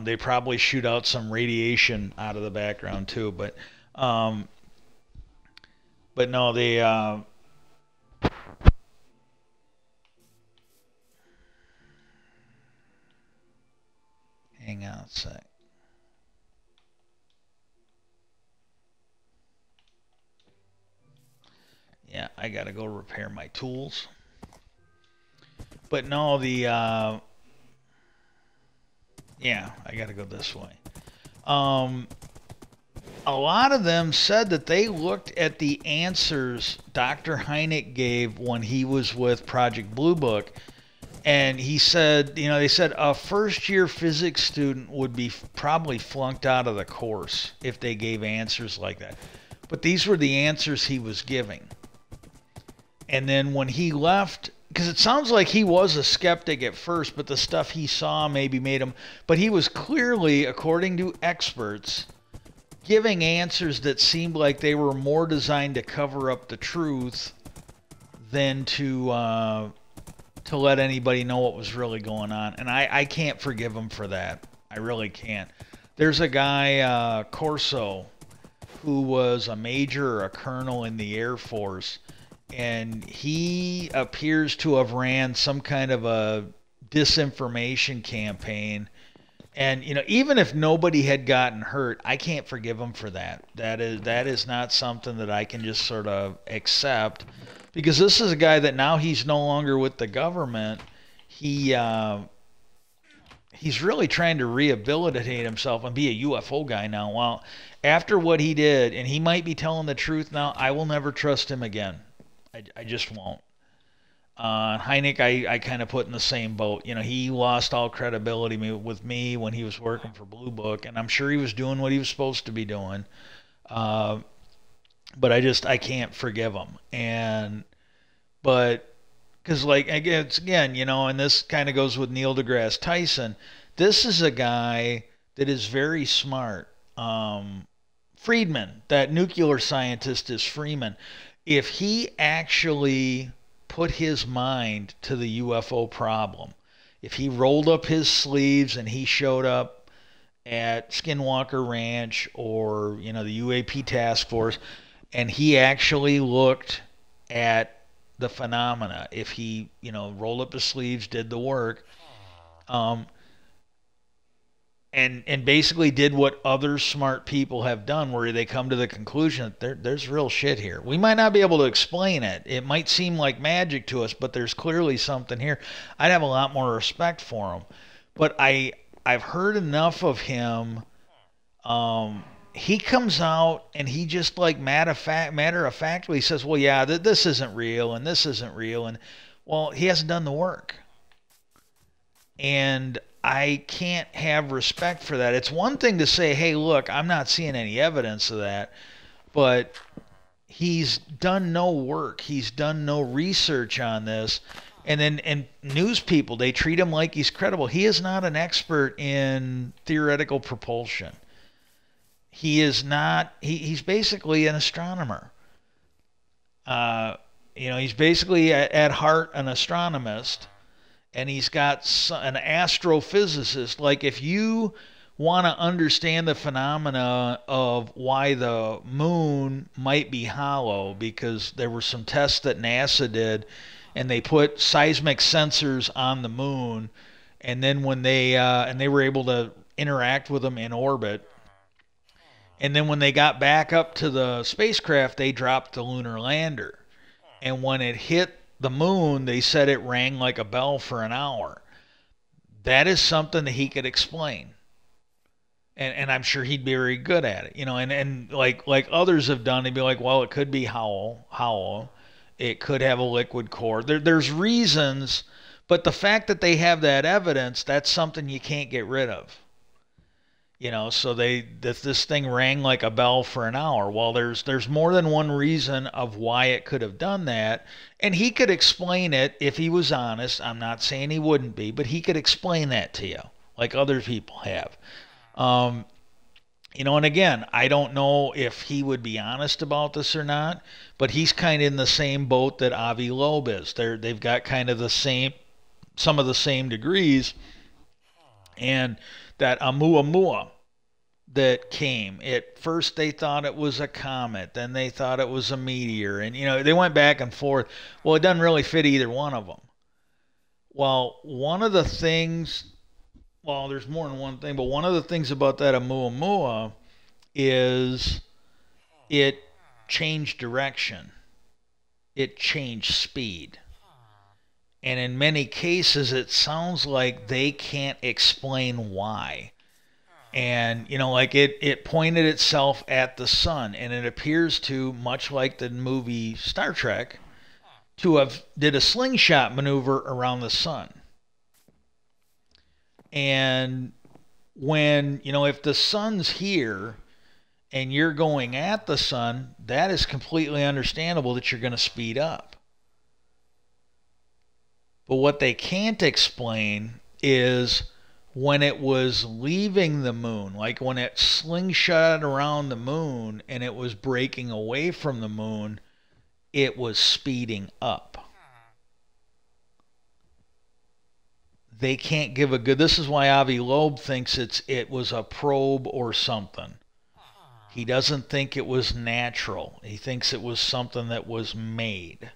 They probably shoot out some radiation out of the background too, um, but no, they. Hang on a sec. Yeah, I gotta go repair my tools. But no, yeah, I gotta go this way. Um, a lot of them said that they looked at the answers Dr. Hynek gave when he was with Project Blue Book, and he said, they said a first year physics student would be probably flunked out of the course if they gave answers like that. But these were the answers he was giving. And then when he left, because it sounds like he was a skeptic at first, but the stuff he saw maybe made him, but he was clearly, according to experts, giving answers that seemed like they were more designed to cover up the truth than to let anybody know what was really going on. And I can't forgive him for that. I really can't. There's a guy, Corso, who was a major or a colonel in the Air Force, and he appears to have ran some kind of a disinformation campaign. And even if nobody had gotten hurt, I can't forgive him for that. That is not something that I can just sort of accept, because this is a guy that now he's no longer with the government. He's really trying to rehabilitate himself and be a UFO guy now. Well, after what he did, and he might be telling the truth now, I will never trust him again. I just won't. Hynek, I kind of put in the same boat. He lost all credibility with me when he was working for Blue Book, and I'm sure he was doing what he was supposed to be doing. But I can't forgive him. But because again, and this kind of goes with Neil deGrasse Tyson. This is a guy that is very smart. Friedman, that nuclear scientist, is Freeman. If he actually put his mind to the UFO problem, if he rolled up his sleeves and he showed up at Skinwalker Ranch or the UAP task force, and he actually looked at the phenomena, if he rolled up his sleeves, did the work, and basically did what other smart people have done, where they come to the conclusion that there's real shit here. We might not be able to explain it. It might seem like magic to us, but there's clearly something here. I'd have a lot more respect for him. But I've heard enough of him. He comes out and he just matter of factly says, well, yeah, this isn't real and this isn't real. And well, he hasn't done the work. And I can't have respect for that. It's one thing to say, hey, look, I'm not seeing any evidence of that, but he's done no work. He's done no research on this. And news people, they treat him like he's credible. He is not an expert in theoretical propulsion. He is not, he's basically an astronomer. He's basically at heart an astronomist. And he's got an astrophysicist. Like, if you want to understand the phenomena of why the moon might be hollow, because there were some tests that NASA did, and they put seismic sensors on the moon, and then when they were able to interact with them in orbit, And then when they got back up to the spacecraft, they dropped the lunar lander. And when it hit the moon, they said it rang like a bell for an hour. That is something that he could explain. And I'm sure he'd be very good at it. And like others have done, they'd be like, well, it could be hollow. It could have a liquid core. There's reasons, but the fact that they have that evidence, that's something you can't get rid of. So this thing rang like a bell for an hour. Well, there's more than one reason of why it could have done that, and he could explain it if he was honest. I'm not saying he wouldn't be, but he could explain that to you, like other people have. And again, I don't know if he would be honest about this or not, but he's kind of in the same boat that Avi Loeb is. They've got kind of some of the same degrees, and that Oumuamua that came. At first they thought it was a comet, then they thought it was a meteor, and they went back and forth. Well, it doesn't really fit either one of them. Well, one of the things, well, there's more than one thing, but one of the things about that Oumuamua is it changed direction. It changed speed. And in many cases, it sounds like they can't explain why. And, like it pointed itself at the sun, and it appears to, much like the movie Star Trek, to have did a slingshot maneuver around the sun. And when, if the sun's here and you're going at the sun, that is completely understandable that you're going to speed up. But what they can't explain is when it was leaving the moon, like when it slingshot around the moon and it was breaking away from the moon, it was speeding up. They can't give a good... This is why Avi Loeb thinks it was a probe or something. He doesn't think it was natural. He thinks it was something that was made.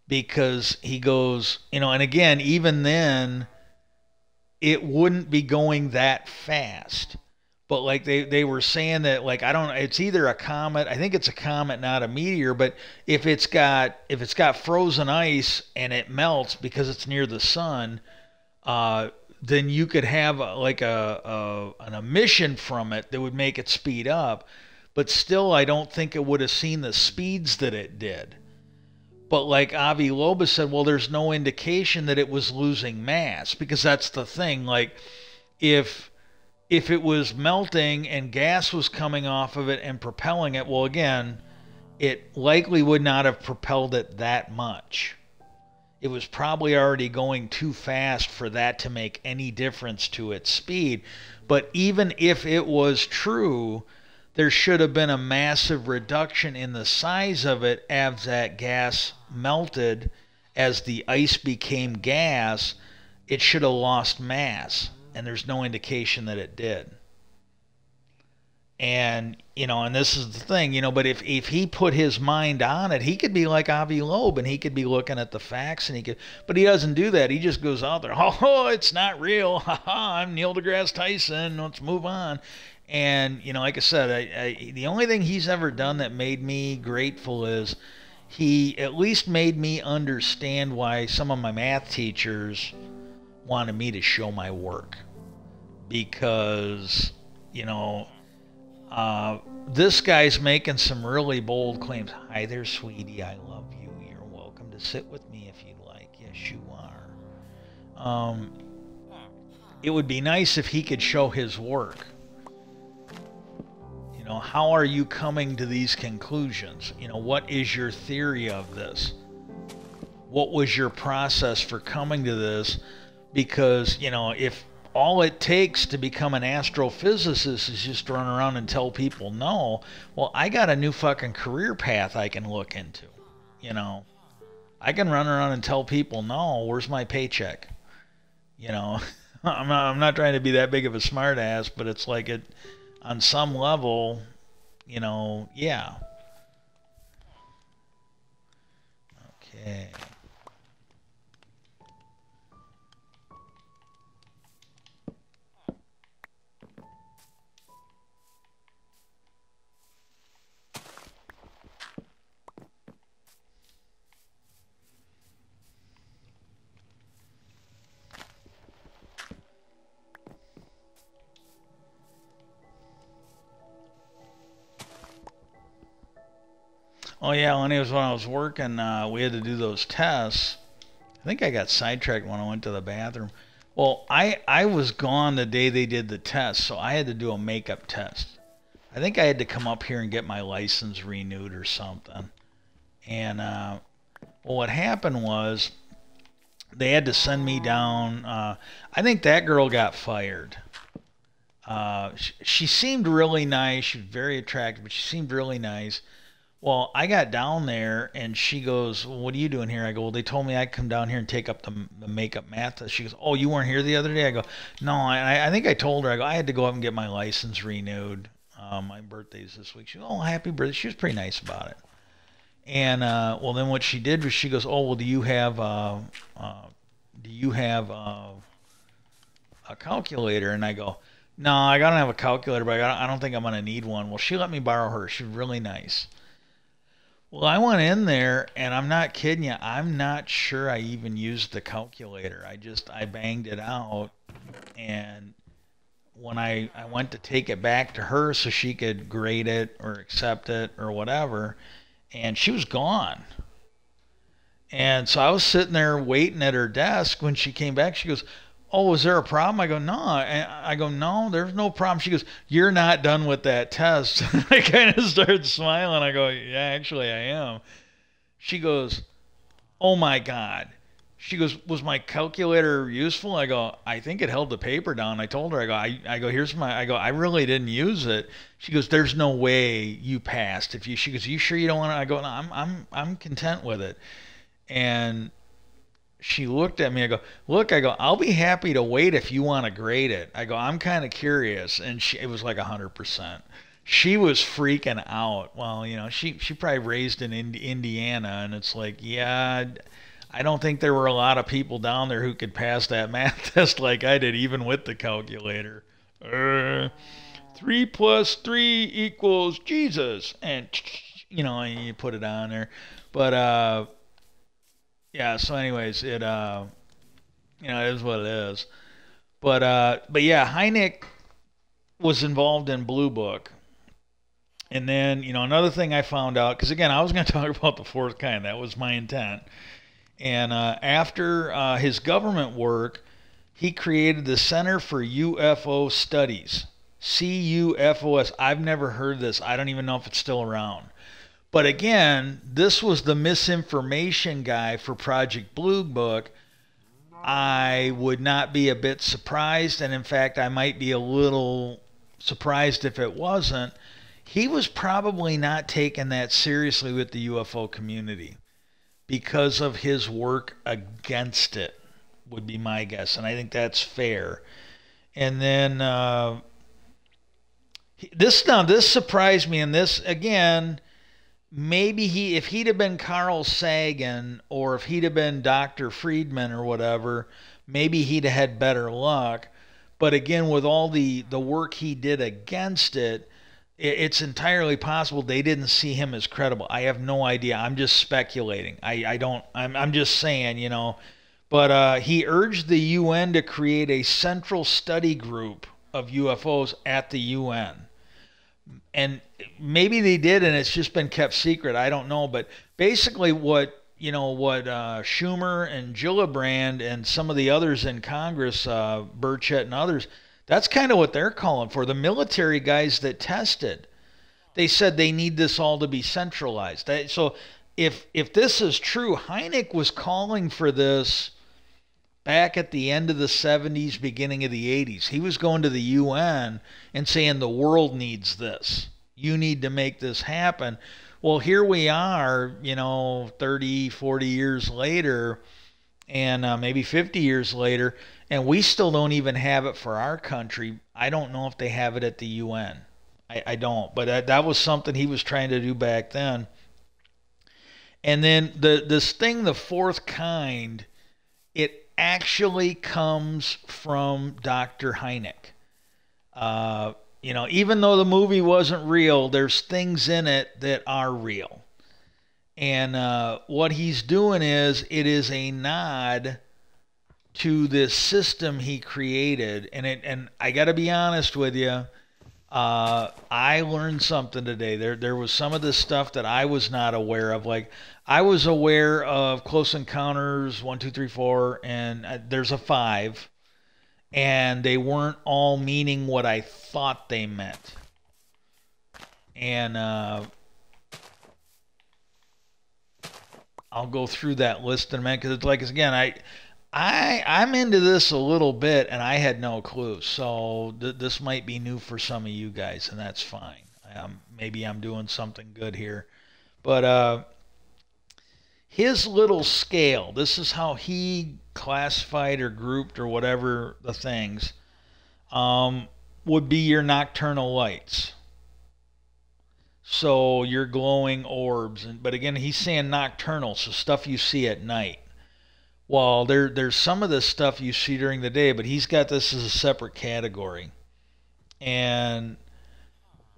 Because he goes, and again, even then, it wouldn't be going that fast. But like they were saying that, like, I don't know, it's either a comet, I think it's a comet, not a meteor, but if it's got frozen ice and it melts because it's near the sun, then you could have an emission from it that would make it speed up. But still, I don't think it would have seen the speeds that it did. But like Avi Loeb said, well, there's no indication that it was losing mass, because that's the thing. Like, if it was melting and gas was coming off of it and propelling it, well, again, it likely would not have propelled it that much. It was probably already going too fast for that to make any difference to its speed. But even if it was true, there should have been a massive reduction in the size of it as that gas melted. As the ice became gas, it should have lost mass, and there's no indication that it did. And and this is the thing, but if he put his mind on it, he could be like Avi Loeb, and he could be looking at the facts, and but he doesn't do that. He just goes out there, oh, it's not real, I'm Neil deGrasse Tyson, let's move on. And like I said, the only thing he's ever done that made me grateful is he at least made me understand why some of my math teachers wanted me to show my work, because this guy's making some really bold claims. Hi there, sweetie. I love you. You're welcome to sit with me if you'd like. Yes, you are. It would be nice if he could show his work. How are you coming to these conclusions? What is your theory of this? What was your process for coming to this? Because, if all it takes to become an astrophysicist is just run around and tell people no, well, I got a new fucking career path I can look into. I can run around and tell people no, where's my paycheck? I'm not trying to be that big of a smart ass, but it's like it on some level, yeah. Okay. Oh yeah, when I was working, we had to do those tests. I think I got sidetracked when I went to the bathroom. Well, I was gone the day they did the test, so I had to do a makeup test. I think I had to come up here and get my license renewed or something. And well, what happened was they had to send me down. I think that girl got fired. She seemed really nice. She was very attractive, but she seemed really nice. Well, I got down there and she goes, well, "What are you doing here?" I go, "Well, they told me I'd come down here and take up the makeup math test." She goes, "Oh, you weren't here the other day?" I go, "No." I think I told her, I go, "I had to go up and get my license renewed. My birthday's this week." She goes, "Oh, happy birthday." She was pretty nice about it. And well, then what she did was she goes, "Oh, well, do you have a calculator?" And I go, "No, I don't have a calculator, but I don't think I'm gonna need one." Well, she let me borrow her. She was really nice. Well, I went in there, and I'm not kidding you. I'm not sure I even used the calculator. I banged it out, and when I went to take it back to her so she could grade it or accept it or whatever, and she was gone. And so I was sitting there waiting at her desk. When she came back, she goes, "Oh, was there a problem?" I go, "No." I go, "No, there's no problem." She goes, "You're not done with that test." I kind of started smiling. I go, "Yeah, actually I am." She goes, "Oh my God." She goes, "Was my calculator useful?" I go, "I think it held the paper down." I told her, I go, "Here's my," I go, "I really didn't use it." She goes, "There's no way you passed if you," she goes, "You sure you don't want to?" I go, "No, I'm content with it." And she looked at me. I go, "Look," I go, "I'll be happy to wait if you want to grade it." I go, "I'm kind of curious." And it was like 100%. She was freaking out. Well, she probably raised in Indiana, and it's like, yeah, I don't think there were a lot of people down there who could pass that math test like I did, even with the calculator. 3 + 3 = Jesus, and and you put it on there. But yeah. So, anyways, it is what it is. But yeah, Hynek was involved in Blue Book. And then, another thing I found out, because again, I was going to talk about the fourth kind. That was my intent. And after his government work, he created the Center for UFO Studies. CUFOS. I've never heard this. I don't even know if it's still around. But again, this was the misinformation guy for Project Blue Book. I would not be a bit surprised, and in fact, I might be a little surprised if it wasn't. He was probably not taken that seriously with the UFO community because of his work against it, would be my guess, and I think that's fair. And then this surprised me, and this again, maybe if he'd have been Carl Sagan or if he'd have been Dr. Friedman or whatever, maybe he'd have had better luck. But again, with all the work he did against it, it's entirely possible they didn't see him as credible. I have no idea. I'm just speculating. I don't. I'm just saying, But he urged the UN to create a central study group of UFOs at the UN. And maybe they did, and it's just been kept secret. I don't know. But basically, what Schumer and Gillibrand and some of the others in Congress, Burchett and others, that's kind of what they're calling for. The military guys that tested, they said they need this all to be centralized. So if this is true, Hynek was calling for this back at the end of the 70s, beginning of the 80s. He was going to the UN and saying the world needs this. You need to make this happen. Well, here we are, 30, 40 years later, and maybe 50 years later, and we still don't even have it for our country. I don't know if they have it at the UN. I don't. But that was something he was trying to do back then. And then this thing, the fourth kind, it actually comes from Dr. Hynek. Even though the movie wasn't real, there's things in it that are real. And what he's doing is, it is a nod to this system he created. And I got to be honest with you, I learned something today. There was some of this stuff that I was not aware of. Like I was aware of Close Encounters 1, 2, 3, 4, and there's a 5, and they weren't all meaning what I thought they meant. And I'll go through that list in a minute because it's like again I'm into this a little bit and I had no clue. So this might be new for some of you guys, and that's fine. Maybe I'm doing something good here, but his little scale. This is how he classified or grouped or whatever the things would be your nocturnal lights. So your glowing orbs, but again, he's saying nocturnal, so stuff you see at night. Well, there's some of this stuff you see during the day, but he's got this as a separate category. And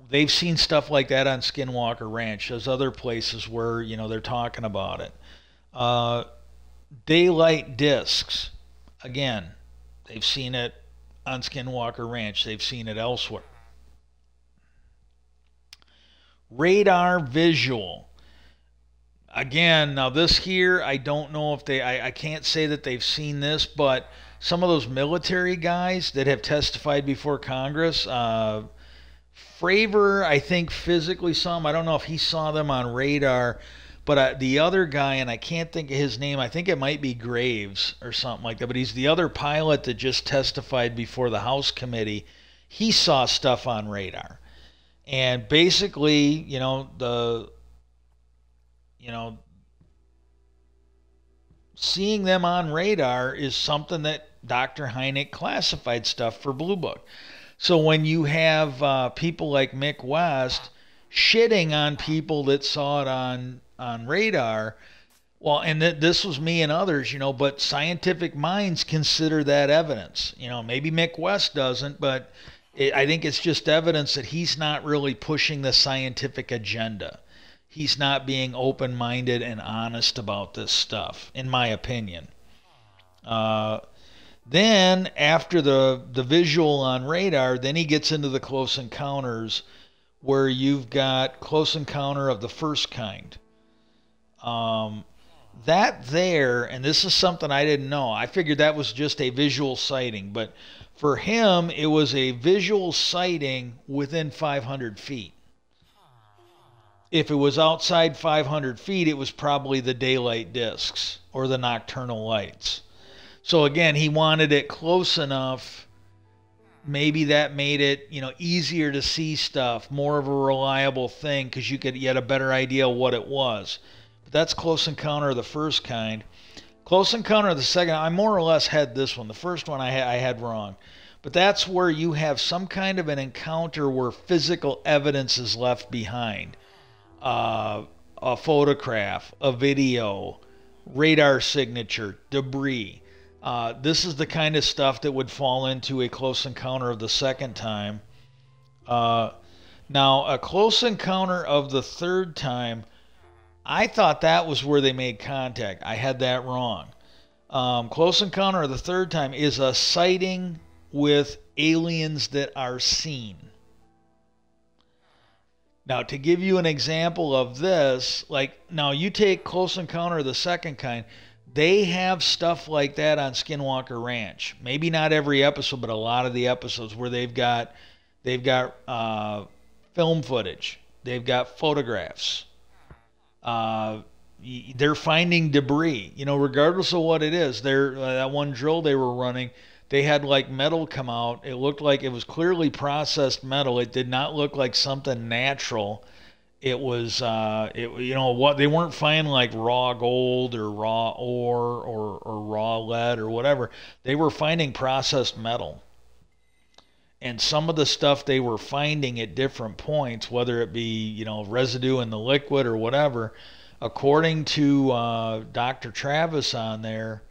they've seen stuff like that on Skinwalker Ranch. There's other places where, they're talking about it. Uh, Daylight discs. Again, they've seen it on Skinwalker Ranch. They've seen it elsewhere. Radar visual. Again, now this here, I don't know if I can't say that they've seen this, but some of those military guys that have testified before Congress, Fravor, I think physically saw them. I don't know if he saw them on radar, but the other guy, and I can't think of his name, I think it might be Graves or something like that, but he's the other pilot that just testified before the House committee. He saw stuff on radar. And basically, you know, seeing them on radar is something that Dr. Hynek classified stuff for Blue Book. So when you have people like Mick West shitting on people that saw it on radar, well, and this was me and others, but scientific minds consider that evidence. Maybe Mick West doesn't, but I think it's just evidence that he's not really pushing the scientific agenda. He's not being open-minded and honest about this stuff, in my opinion. Then, after the visual on radar, then he gets into the close encounters, where you've got close encounter of the first kind. That there, and this is something I didn't know. I figured that was just a visual sighting, but for him, it was a visual sighting within 500 feet. If it was outside 500 feet, it was probably the daylight discs or the nocturnal lights. So again, he wanted it close enough. Maybe that made it, easier to see stuff, more of a reliable thing, because you had a better idea what it was. But that's close encounter of the first kind. Close encounter of the second, I more or less had this one. The first one I had wrong. But that's where you have some kind of an encounter where physical evidence is left behind. A photograph, a video, radar signature, debris. This is the kind of stuff that would fall into a close encounter of the second time. Now, a close encounter of the third time, I thought that was where they made contact. I had that wrong. Close encounter of the third time is a sighting with aliens that are seen. Now, to give you an example of this, now you take Close Encounter of the Second Kind, they have stuff like that on Skinwalker Ranch. Maybe not every episode, but a lot of the episodes where they've got film footage, they've got photographs. They're finding debris, regardless of what it is. That one drill they were running, they had metal come out. It looked like it was clearly processed metal. It did not look like something natural. It was, what they weren't finding raw gold or raw ore or raw lead or whatever. They were finding processed metal. And some of the stuff they were finding at different points, whether it be, residue in the liquid or whatever, according to Dr. Travis on there,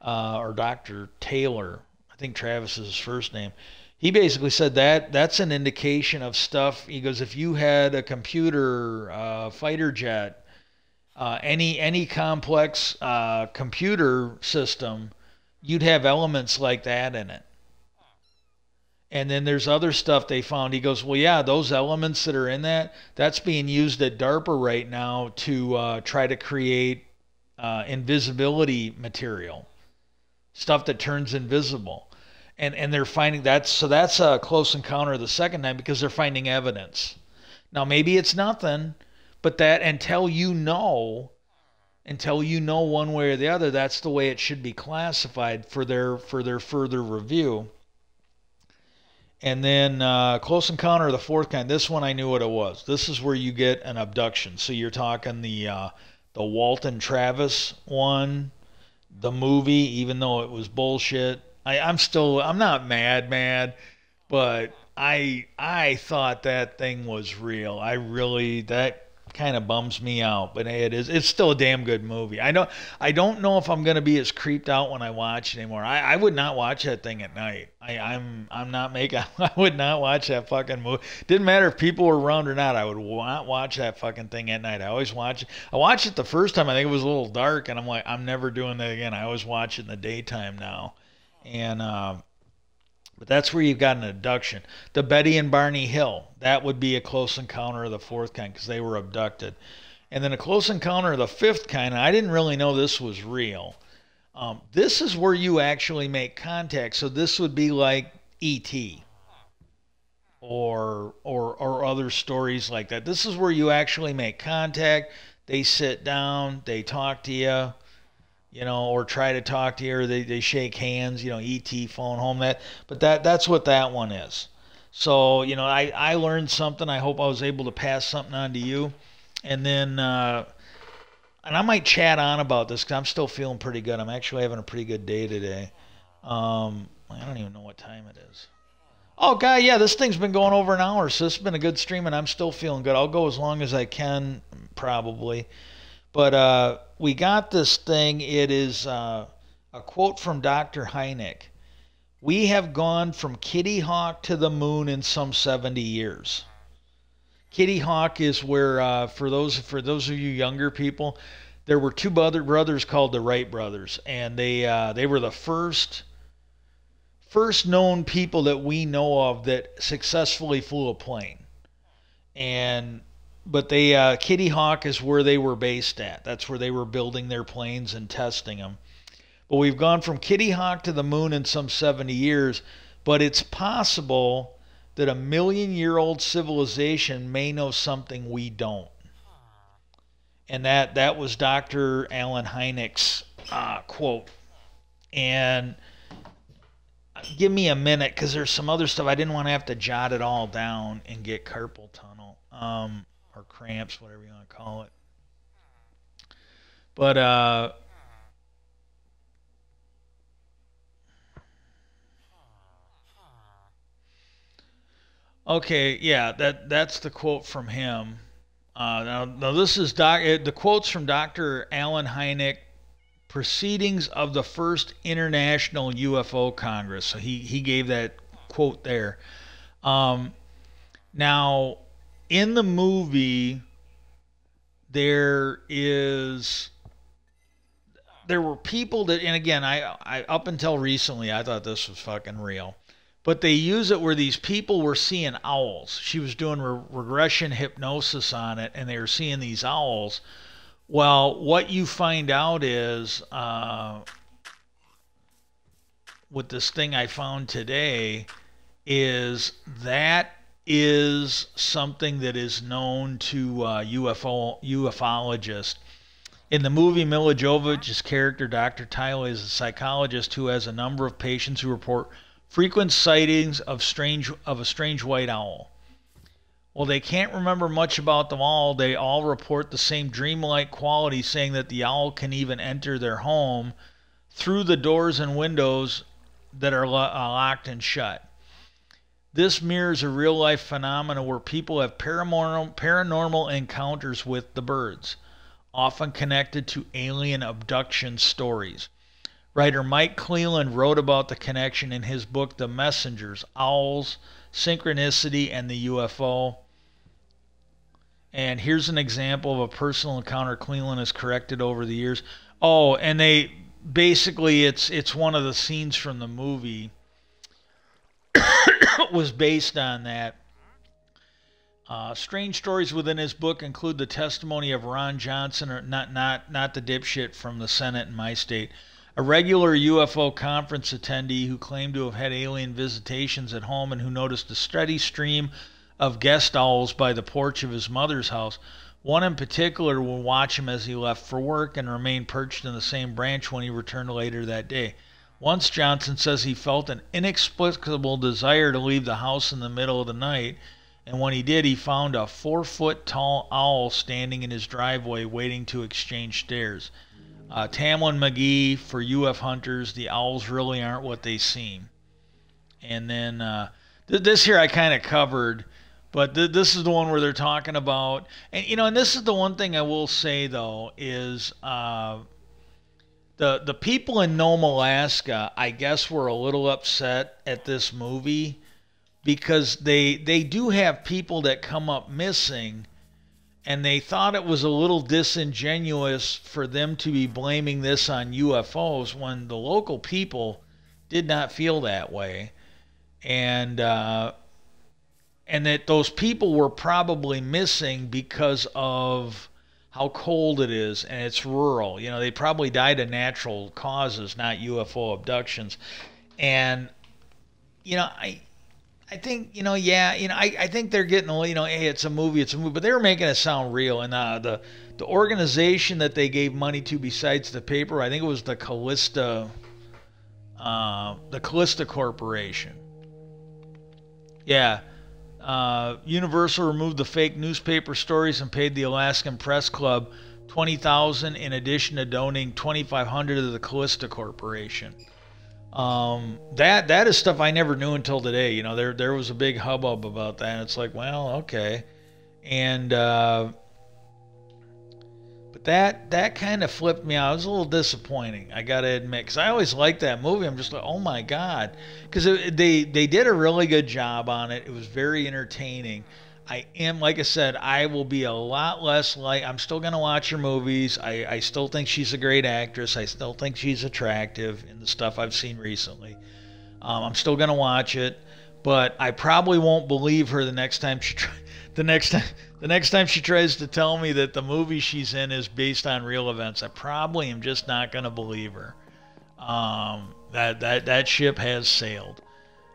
or Dr. Taylor, I think Travis is his first name. He basically said that's an indication of stuff. He goes, if you had a computer, fighter jet, any complex computer system, you'd have elements like that in it. And then there's other stuff they found. He goes, well, yeah, those elements that are in that, that's being used at DARPA right now to try to create invisibility material, stuff that turns invisible. And they're finding that, so that's a close encounter the second time because they're finding evidence. Now maybe it's nothing, but that until you know one way or the other, that's the way it should be classified for their further review. And then Close Encounter of the Fourth Kind. This one I knew what it was. This is where you get an abduction. So you're talking the Walton Travis one, the movie, even though it was bullshit. I'm not mad, but I thought that thing was real. That kind of bums me out, but hey, it's still a damn good movie. I don't know if I'm gonna be as creeped out when I watch it anymore. I would not watch that thing at night. I'm not making I would not watch that fucking movie. Didn't matter if people were around or not. I would not watch that fucking thing at night. I always watch it. I watched it the first time. I think it was a little dark, and I'm like, I'm never doing that again. I always watch it in the daytime now, and but that's where you've got an abduction. The Betty and Barney Hill, that would be a close encounter of the fourth kind because they were abducted. And then a close encounter of the fifth kind, and I didn't really know this was real. This is where you actually make contact. So this would be like E.T. or other stories like that. This is where you actually make contact. They sit down, they talk to you, or try to talk to you, or they shake hands, E.T. phone home, that's what that one is. So, I learned something. I hope I was able to pass something on to you. And then, and I might chat on about this because I'm still feeling pretty good. I'm actually having a pretty good day today. I don't even know what time it is. Oh, God, yeah, this thing's been going over an hour, so this has been a good stream, and I'm still feeling good. I'll go as long as I can, probably. But we got this thing. It is a quote from Dr. Hynek. We have gone from Kitty Hawk to the moon in some 70 years. Kitty Hawk is where, for those of you younger people, there were two brothers called the Wright brothers, and they were the first known people that we know of that successfully flew a plane. But Kitty Hawk is where they were based at. That's where they were building their planes and testing them. But we've gone from Kitty Hawk to the moon in some 70 years, but it's possible that a million-year-old civilization may know something we don't. And that was Dr. Alan Hynek's quote. And give me a minute, because there's some other stuff. I didn't want to have to jot it all down and get carpal tunnel. Or cramps, whatever you want to call it. But okay, yeah, that's the quote from him. Now this is the quotes from Dr. Alan Hynek, Proceedings of the First International UFO Congress. So he gave that quote there. Now, in the movie, there were people that, and again, I up until recently, I thought this was fucking real. But they use it where these people were seeing owls. She was doing regression hypnosis on it, and they were seeing these owls. Well, what you find out is, with this thing I found today, is something that is known to ufologists. In the movie, Mila Jovovich's character, Dr. Tyler, is a psychologist who has a number of patients who report frequent sightings of a strange white owl. Well, they can't remember much about them all. They all report the same dreamlike quality, saying that the owl can even enter their home through the doors and windows that are locked and shut. This mirrors a real-life phenomenon where people have paranormal encounters with the birds, often connected to alien abduction stories. Writer Mike Cleland wrote about the connection in his book, The Messengers, Owls, Synchronicity, and the UFO. And here's an example of a personal encounter Cleland has corrected over the years. Oh, and it's one of the scenes from the movie was based on that. Strange stories within his book include the testimony of Ron Johnson, or not the dipshit from the Senate in my state, a regular UFO conference attendee who claimed to have had alien visitations at home and who noticed a steady stream of guest owls by the porch of his mother's house. One in particular would watch him as he left for work and remain perched in the same branch when he returned later that day. Once, Johnson says, he felt an inexplicable desire to leave the house in the middle of the night, and when he did, he found a 4-foot-tall owl standing in his driveway waiting to exchange stares. Tamlin McGee, for UF hunters, the owls really aren't what they seem. And then this here I kind of covered, but this is the one where they're talking about, and this is the one thing I will say though, is the people in Nome, Alaska, I guess were a little upset at this movie, because they do have people that come up missing, and they thought it was a little disingenuous for them to be blaming this on UFOs when the local people did not feel that way, and that those people were probably missing because of how cold it is and it's rural. They probably died of natural causes, not UFO abductions. And I think, I think they're getting, hey, it's a movie, but they were making it sound real. And the organization that they gave money to besides the paper, I think it was the Callista Corporation. Yeah. Universal removed the fake newspaper stories and paid the Alaskan Press Club $20,000 in addition to donating $2,500 to the Callista Corporation. That is stuff I never knew until today. There was a big hubbub about that, and it's like, well, okay. And but that kind of flipped me out. It was a little disappointing, I gotta admit, because I always liked that movie. I'm just like, oh my god, because they did a really good job on it. It was very entertaining. Like I said, I will be a lot less I'm still going to watch her movies. I still think she's a great actress. I still think she's attractive in the stuff I've seen recently. I'm still going to watch it, but I probably won't believe her the next time she tries to tell me that the movie she's in is based on real events. I probably am just not going to believe her. That ship has sailed.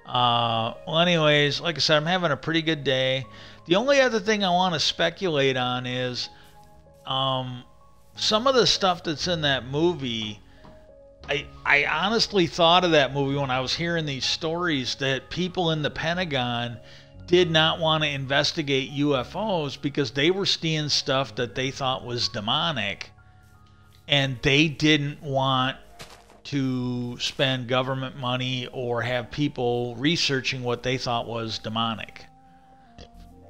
Well, anyways, like I said, I'm having a pretty good day. The only other thing I want to speculate on is some of the stuff that's in that movie. I honestly thought of that movie when I was hearing these stories that people in the Pentagon did not want to investigate UFOs because they were seeing stuff that they thought was demonic, and they didn't want to spend government money or have people researching what they thought was demonic.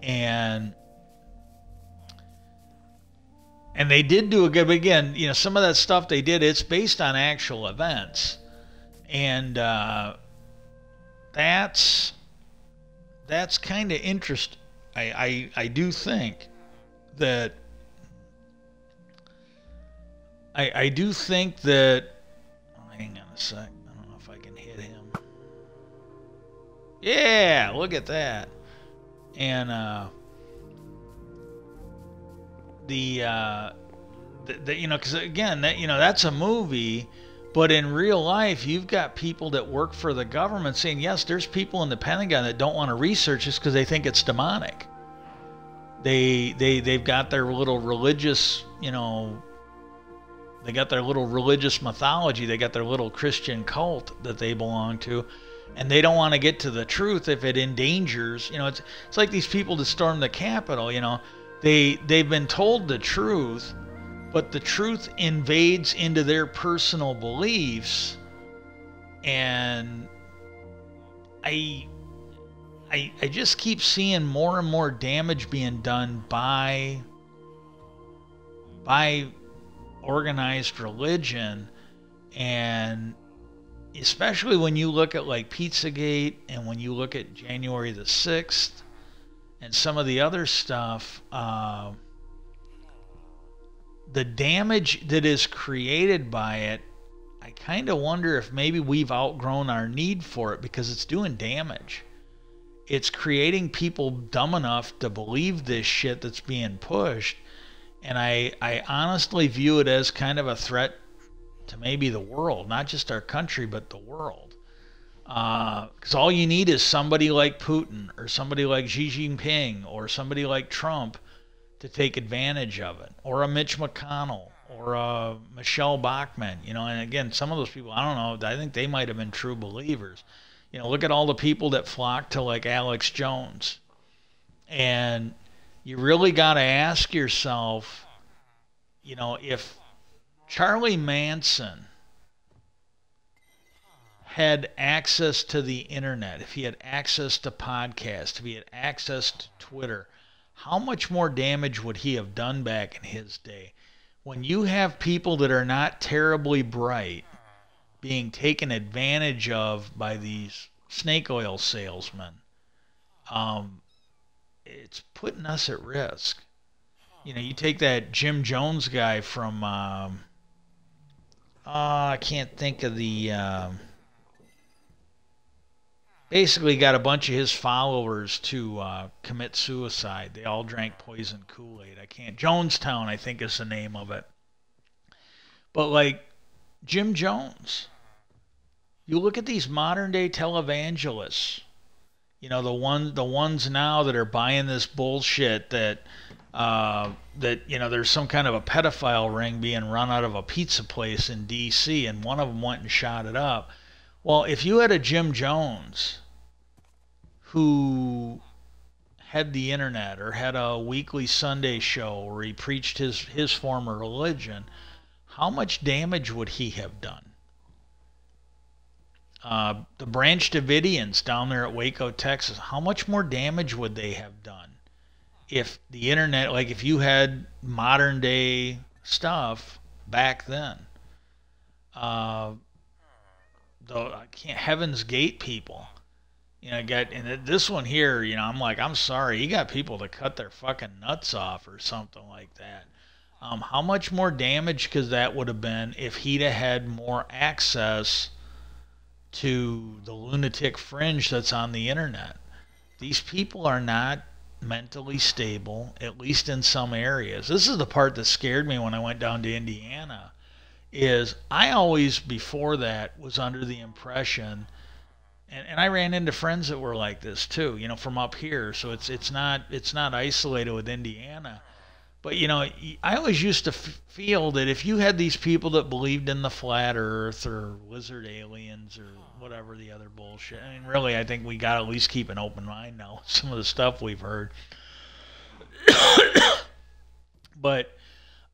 And they did do a good, but again, some of that stuff they did, it's based on actual events. And that's kind of interesting. I do think that I do think that hang on a sec. I don't know if I can hit him. Yeah, look at that. And because again, that's a movie, but in real life, you've got people that work for the government saying, yes, there's people in the Pentagon that don't want to research this because they think it's demonic. They've got their little religious, they got their little religious mythology. They got their little Christian cult that they belong to, and they don't want to get to the truth if it endangers. It's like these people that stormed the Capitol. They've been told the truth, but the truth invades into their personal beliefs, and I just keep seeing more and more damage being done by organized religion. And especially when you look at like Pizzagate and when you look at January the 6th and some of the other stuff, the damage that is created by it, I kind of wonder if maybe we've outgrown our need for it because it's doing damage. it's creating people dumb enough to believe this shit that's being pushed. And I honestly view it as kind of a threat to maybe the world, not just our country, but the world. Because all you need is somebody like Putin or somebody like Xi Jinping or somebody like Trump to take advantage of it, or a Mitch McConnell or a Michelle Bachmann. And again, some of those people, I don't know, I think they might have been true believers. Look at all the people that flock to like Alex Jones. And you really got to ask yourself, if Charlie Manson had access to the internet, if he had access to podcasts, if he had access to Twitter, how much more damage would he have done back in his day? When you have people that are not terribly bright being taken advantage of by these snake oil salesmen, it's putting us at risk. You take that Jim Jones guy from, I can't think of the, basically got a bunch of his followers to commit suicide. They all drank poison Kool-Aid. Jonestown, I think is the name of it. But like Jim Jones, you look at these modern day televangelists, the ones now that are buying this bullshit that there's some kind of a pedophile ring being run out of a pizza place in D.C. and one of them went and shot it up. Well, if you had a Jim Jones who had the internet or had a weekly Sunday show where he preached his former religion, how much damage would he have done? The Branch Davidians down there at Waco, Texas, how much more damage would they have done if the internet, like if you had modern day stuff back then? Heaven's Gate people, and this one here, I'm sorry, he got people to cut their fucking nuts off or something like that. How much more damage could that would have been if he'd have had more access to the lunatic fringe that's on the internet? These people are not mentally stable, at least in some areas. This is the part that scared me when I went down to Indiana. Is I always, before that, was under the impression, and I ran into friends that were like this too, from up here, so it's not isolated with Indiana. But I always used to feel that if you had these people that believed in the flat earth or lizard aliens or whatever the other bullshit, I mean, really, I think we got to at least keep an open mind now, some of the stuff we've heard. But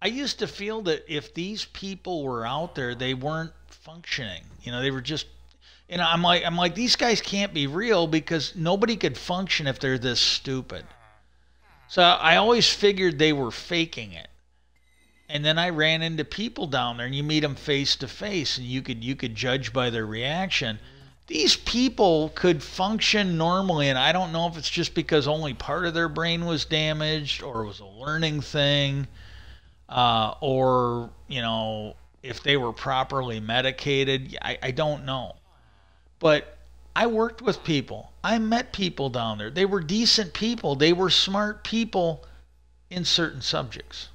I used to feel that if these people were out there, they weren't functioning. They were just, I'm like, these guys can't be real because nobody could function if they're this stupid. So I always figured they were faking it. And then I ran into people down there, and you meet them face to face, and you could judge by their reaction. These people could function normally, and I don't know if it's just because only part of their brain was damaged, or it was a learning thing, or if they were properly medicated. I don't know. But I worked with people. I met people down there. They were decent people. They were smart people in certain subjects.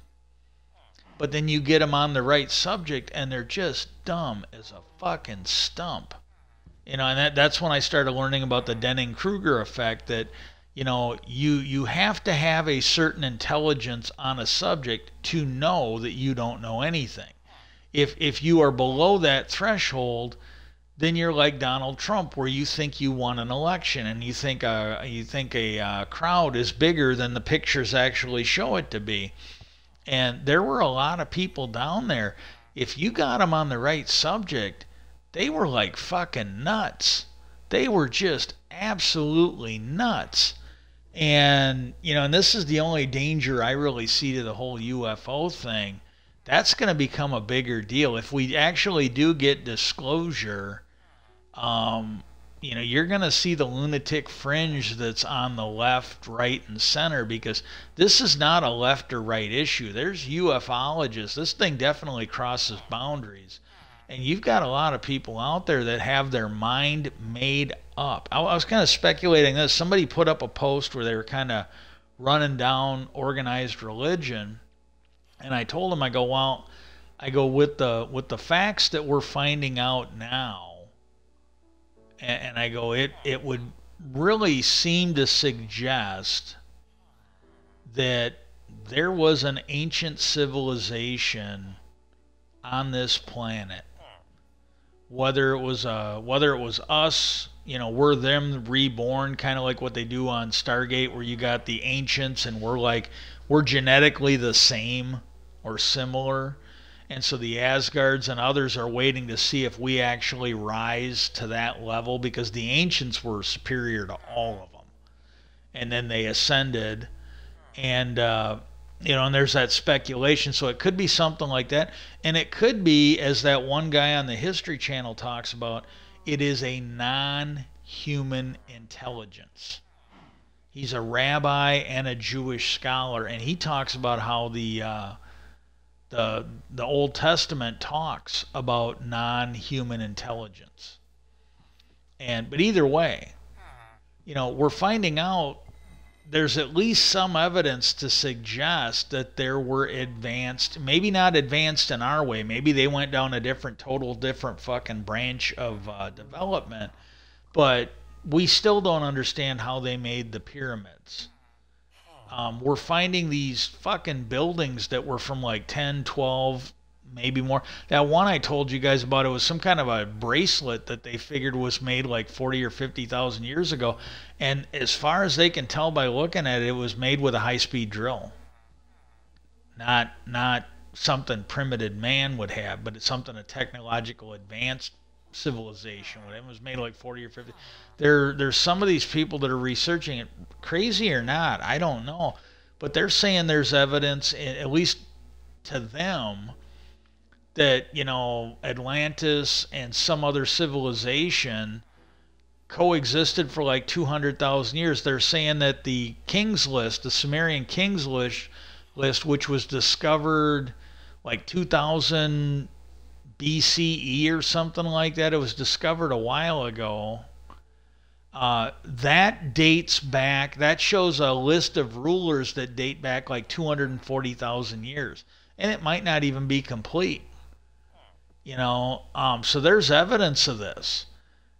But then you get them on the right subject, and they're just dumb as a fucking stump. And that's when I started learning about the Dunning-Kruger effect, that, you have to have a certain intelligence on a subject to know that you don't know anything. If you are below that threshold, then you're like Donald Trump, where you think you won an election, and you think a crowd is bigger than the pictures actually show it to be. And there were a lot of people down there. If you got them on the right subject, they were like fucking nuts. They were just absolutely nuts. And and this is the only danger I really see to the whole UFO thing. That's going to become a bigger deal if we actually do get disclosure. You're going to see the lunatic fringe that's on the left, right, and center, because this is not a left or right issue. There's ufologists. This thing definitely crosses boundaries. And you've got a lot of people out there that have their mind made up. I was kind of speculating this. Somebody put up a post where they were kind of running down organized religion, and I told them, I go, well, I go with the facts that we're finding out now, and I go, it would really seem to suggest that there was an ancient civilization on this planet. Whether it was us, we're them reborn, kind of like what they do on Stargate, where you got the ancients and we're genetically the same or similar, and so the Asgards and others are waiting to see if we actually rise to that level, because the ancients were superior to all of them, and then they ascended, and and there's that speculation. So it could be something like that, and it could be, as that one guy on the History Channel talks about, it is a non-human intelligence. He's a rabbi and a Jewish scholar, and he talks about how the Old Testament talks about non-human intelligence. But either way, we're finding out there's at least some evidence to suggest that there were advanced, maybe not advanced in our way, maybe they went down a total different fucking branch of development, but we still don't understand how they made the pyramids. We're finding these fucking buildings that were from like 10, 12, maybe more. That one I told you guys about, it was some kind of a bracelet that they figured was made like 40 or 50,000 years ago. And as far as they can tell by looking at it, it was made with a high-speed drill. Not something primitive man would have, but it's something a technological advanced civilization would have. It was made like 40 or 50. There's some of these people that are researching it, crazy or not, I don't know. But they're saying there's evidence, at least to them, that Atlantis and some other civilization coexisted for like 200,000 years. They're saying that the King's List, the Sumerian King's List, which was discovered like 2000 BCE or something like that, it was discovered a while ago. That dates back. That shows a list of rulers that date back like 240,000 years, and it might not even be complete. So there's evidence of this.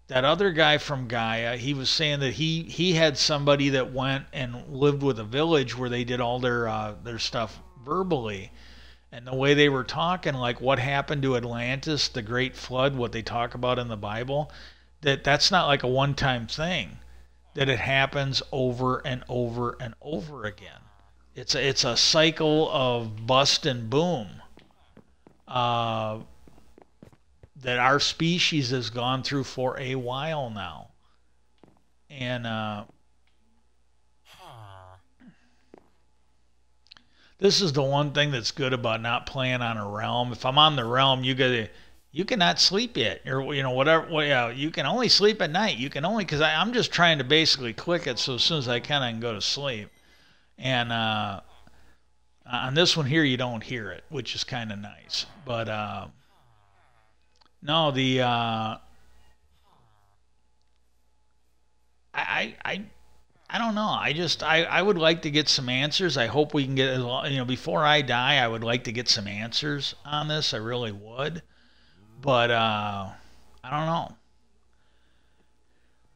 That other guy from Gaia, he was saying that he had somebody that went and lived with a village where they did all their stuff verbally, and the way they were talking, like what happened to Atlantis, the Great Flood, what they talk about in the Bible, that's not like a one-time thing, that it happens over and over and over again. It's a cycle of bust and boom. That our species has gone through for a while now. And this is the one thing that's good about not playing on a realm. If I'm on the realm, you cannot sleep yet, or whatever. Well, yeah, you can only sleep at night. You can only, because I'm just trying to basically click it so as soon as I can go to sleep. And on this one here, you don't hear it, which is kind of nice. But no, I don't know. I would like to get some answers. I hope we can get, before I die, I would like to get some answers on this. I really would. But I don't know.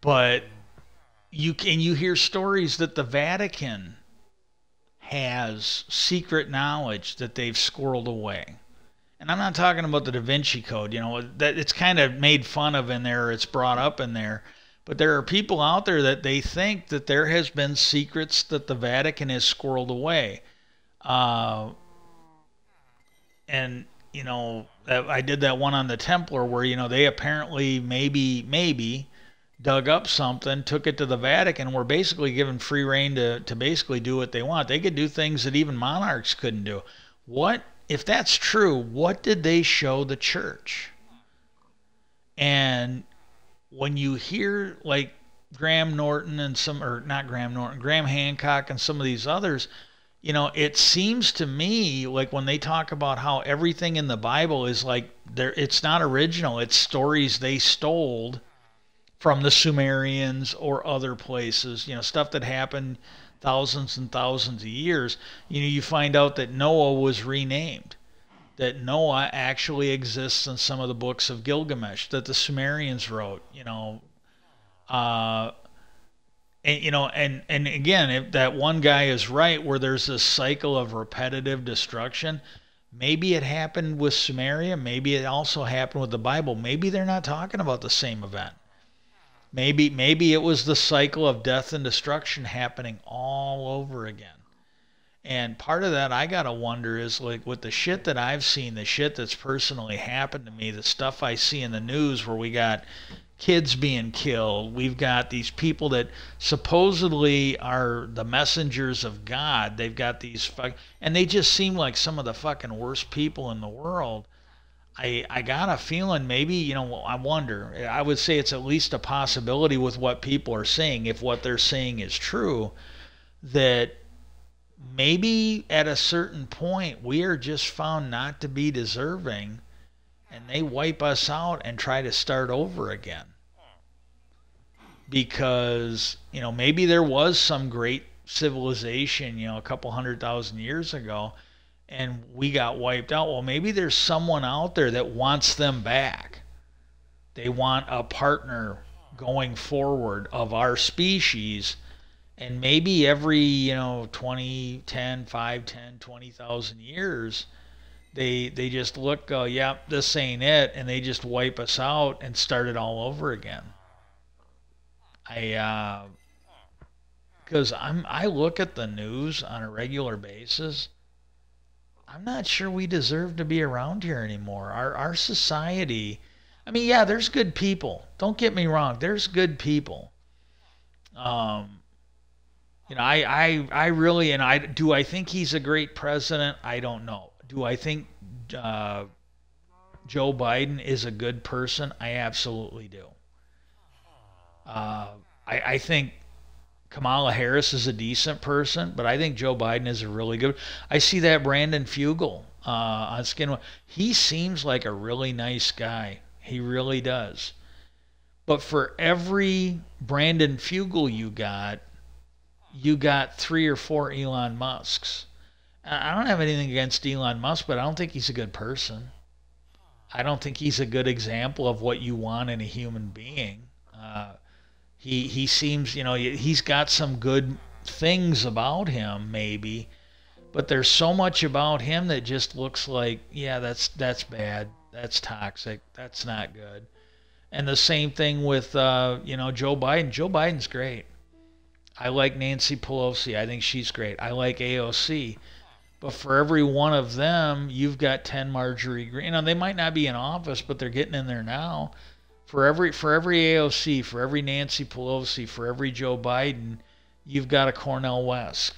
But you hear stories that the Vatican has secret knowledge that they've squirreled away. And I'm not talking about the Da Vinci Code, that it's kind of made fun of in there, it's brought up in there. But there are people out there that they think that there has been secrets that the Vatican has squirreled away. And, I did that one on the Templar where, they apparently maybe dug up something, took it to the Vatican, and were basically given free rein to basically do what they want. They could do things that even monarchs couldn't do. If that's true, what did they show the church? And when you hear like Graham Norton and Graham Hancock and some of these others, it seems to me like when they talk about how everything in the Bible is like it's not original, it's stories they stole from the Sumerians or other places, stuff that happened thousands and thousands of years. You find out that Noah was renamed, that Noah actually exists in some of the books of Gilgamesh that the Sumerians wrote. Uh, and again, if that one guy is right, where there's this cycle of repetitive destruction, maybe it happened with Sumeria, maybe it also happened with the Bible. Maybe they're not talking about the same event. Maybe it was the cycle of death and destruction happening all over again. And part of that I gotta wonder is, like, with the shit that I've seen, the shit that's personally happened to me, the stuff I see in the news where we got kids being killed, we've got these people that supposedly are the messengers of God. They've got and they just seem like some of the fucking worst people in the world. I got a feeling maybe, I wonder. I would say it's at least a possibility with what people are saying, if what they're saying is true, that maybe at a certain point we are just found not to be deserving and they wipe us out and try to start over again. Because, maybe there was some great civilization, a couple 100,000 years ago, and we got wiped out. Well, maybe there's someone out there that wants them back. They want a partner going forward of our species. And maybe every, 20, 10, 5, 10, 20,000 years, they just look, go, yep, this ain't it, and they just wipe us out and start it all over again. Because I look at the news on a regular basis. I'm not sure we deserve to be around here anymore. Our society, I mean, yeah, there's good people. Don't get me wrong. There's good people. I really, do I think he's a great president? I don't know. Do I think Joe Biden is a good person? I absolutely do. I think Kamala Harris is a decent person, but I think Joe Biden is a really good. I see that Brandon Fugel on Skin. He seems like a really nice guy. He really does. But for every Brandon Fugel you got 3 or 4 Elon Musks. I don't have anything against Elon Musk, but I don't think he's a good person. I don't think he's a good example of what you want in a human being. He seems, he's got some good things about him, maybe, but there's so much about him that just looks like, yeah, that's bad, that's toxic, that's not good. And the same thing with, Joe Biden. Joe Biden's great. I like Nancy Pelosi. I think she's great. I like AOC. But for every one of them, you've got 10 Marjorie Greene. They might not be in office, but they're getting in there now. For every AOC, for every Nancy Pelosi, for every Joe Biden, you've got a Cornel West.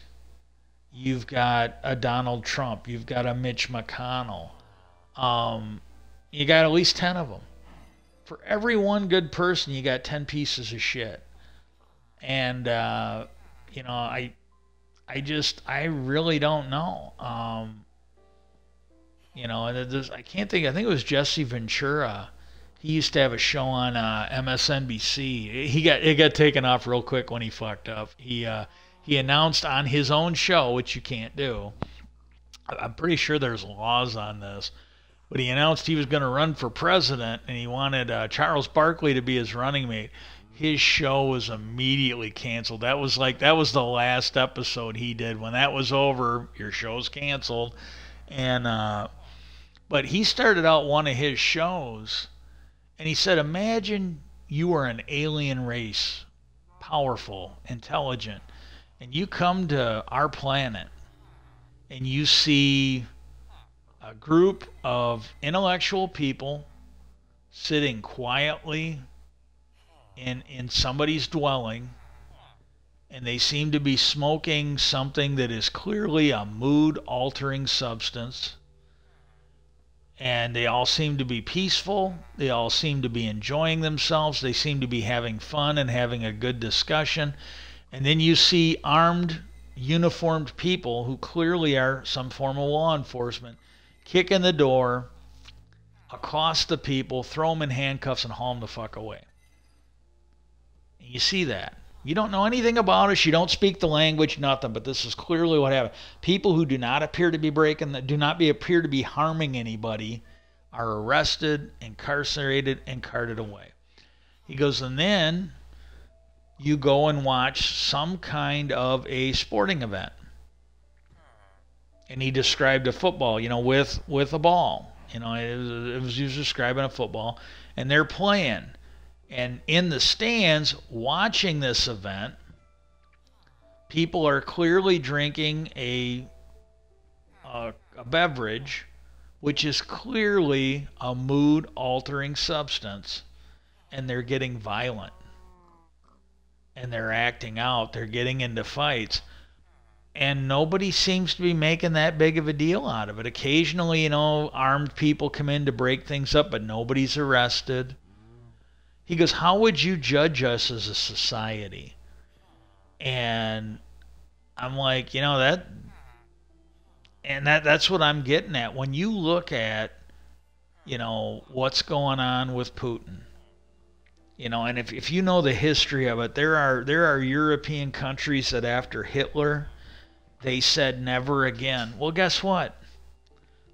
You've got a Donald Trump. You've got a Mitch McConnell. You got at least 10 of them. For every one good person, you got 10 pieces of shit. And, I really don't know. I can't think. I think it was Jesse Ventura. He used to have a show on MSNBC. It got taken off real quick when he fucked up. He announced on his own show, which you can't do. I'm pretty sure there's laws on this, but he announced he was going to run for president, and he wanted Charles Barkley to be his running mate. His show was immediately canceled. That was the last episode he did. When that was over, your show's canceled. And but he started out one of his shows, and he said, imagine you are an alien race, powerful, intelligent, and you come to our planet, and you see a group of intellectual people sitting quietly in somebody's dwelling, and they seem to be smoking something that is clearly a mood-altering substance, and they all seem to be peaceful, they all seem to be enjoying themselves, they seem to be having fun and having a good discussion, and then you see armed, uniformed people who clearly are some form of law enforcement kick in the door, accost the people, throw them in handcuffs, and haul them the fuck away. You see that. You don't know anything about us. You don't speak the language, nothing. But this is clearly what happened. People who do not appear to be appear to be harming anybody, are arrested, incarcerated, and carted away. He goes, and then you go and watch some kind of a sporting event. And he described a football, with a ball. He was describing a football, and they're playing. And in the stands, watching this event, people are clearly drinking a beverage, which is clearly a mood-altering substance, and they're getting violent. And they're acting out. They're getting into fights. And nobody seems to be making that big of a deal out of it. Occasionally, armed people come in to break things up, but nobody's arrested. He goes, how would you judge us as a society? And I'm like, that's what I'm getting at. When you look at, what's going on with Putin, and if you know the history of it, there are European countries that after Hitler, they said never again. Well, guess what?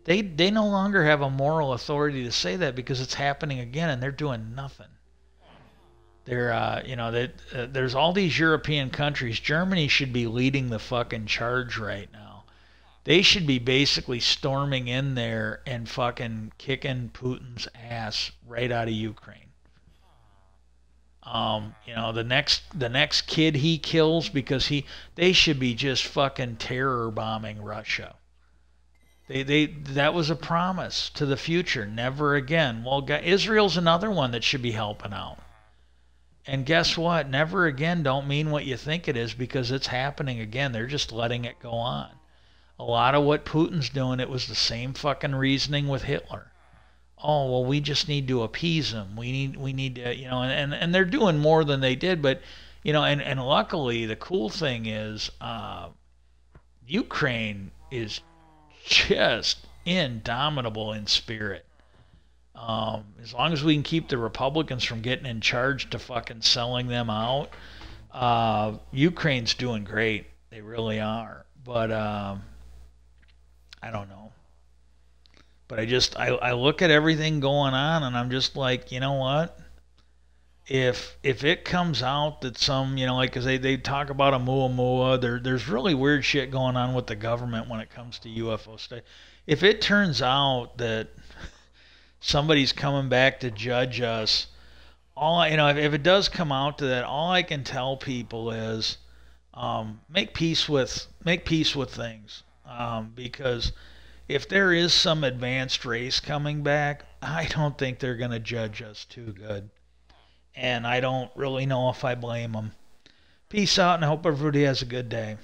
They no longer have a moral authority to say that because it's happening again, and they're doing nothing. There's all these European countries. Germany should be leading the fucking charge right now. They should be basically storming in there and fucking kicking Putin's ass right out of Ukraine. The next kid he kills because they should be just fucking terror bombing Russia. That was a promise to the future, never again. Well, Israel's another one that should be helping out. And guess what? Never again don't mean what you think it is because it's happening again. They're just letting it go on. A lot of what Putin's doing, it was the same fucking reasoning with Hitler. Oh, well, we just need to appease them. We need to, and they're doing more than they did. But, and luckily the cool thing is Ukraine is just indomitable in spirit. As long as we can keep the Republicans from getting in charge to fucking selling them out, Ukraine's doing great. They really are. But I don't know. But I look at everything going on and I'm just like, you know what? If it comes out that some, because they talk about a Oumuamua, there's really weird shit going on with the government when it comes to UFO stuff. If it turns out that somebody's coming back to judge us, if it does come out to that, all I can tell people is make peace with things, because if there is some advanced race coming back, I don't think they're going to judge us too good. And I don't really know if I blame them. Peace out, and I hope everybody has a good day.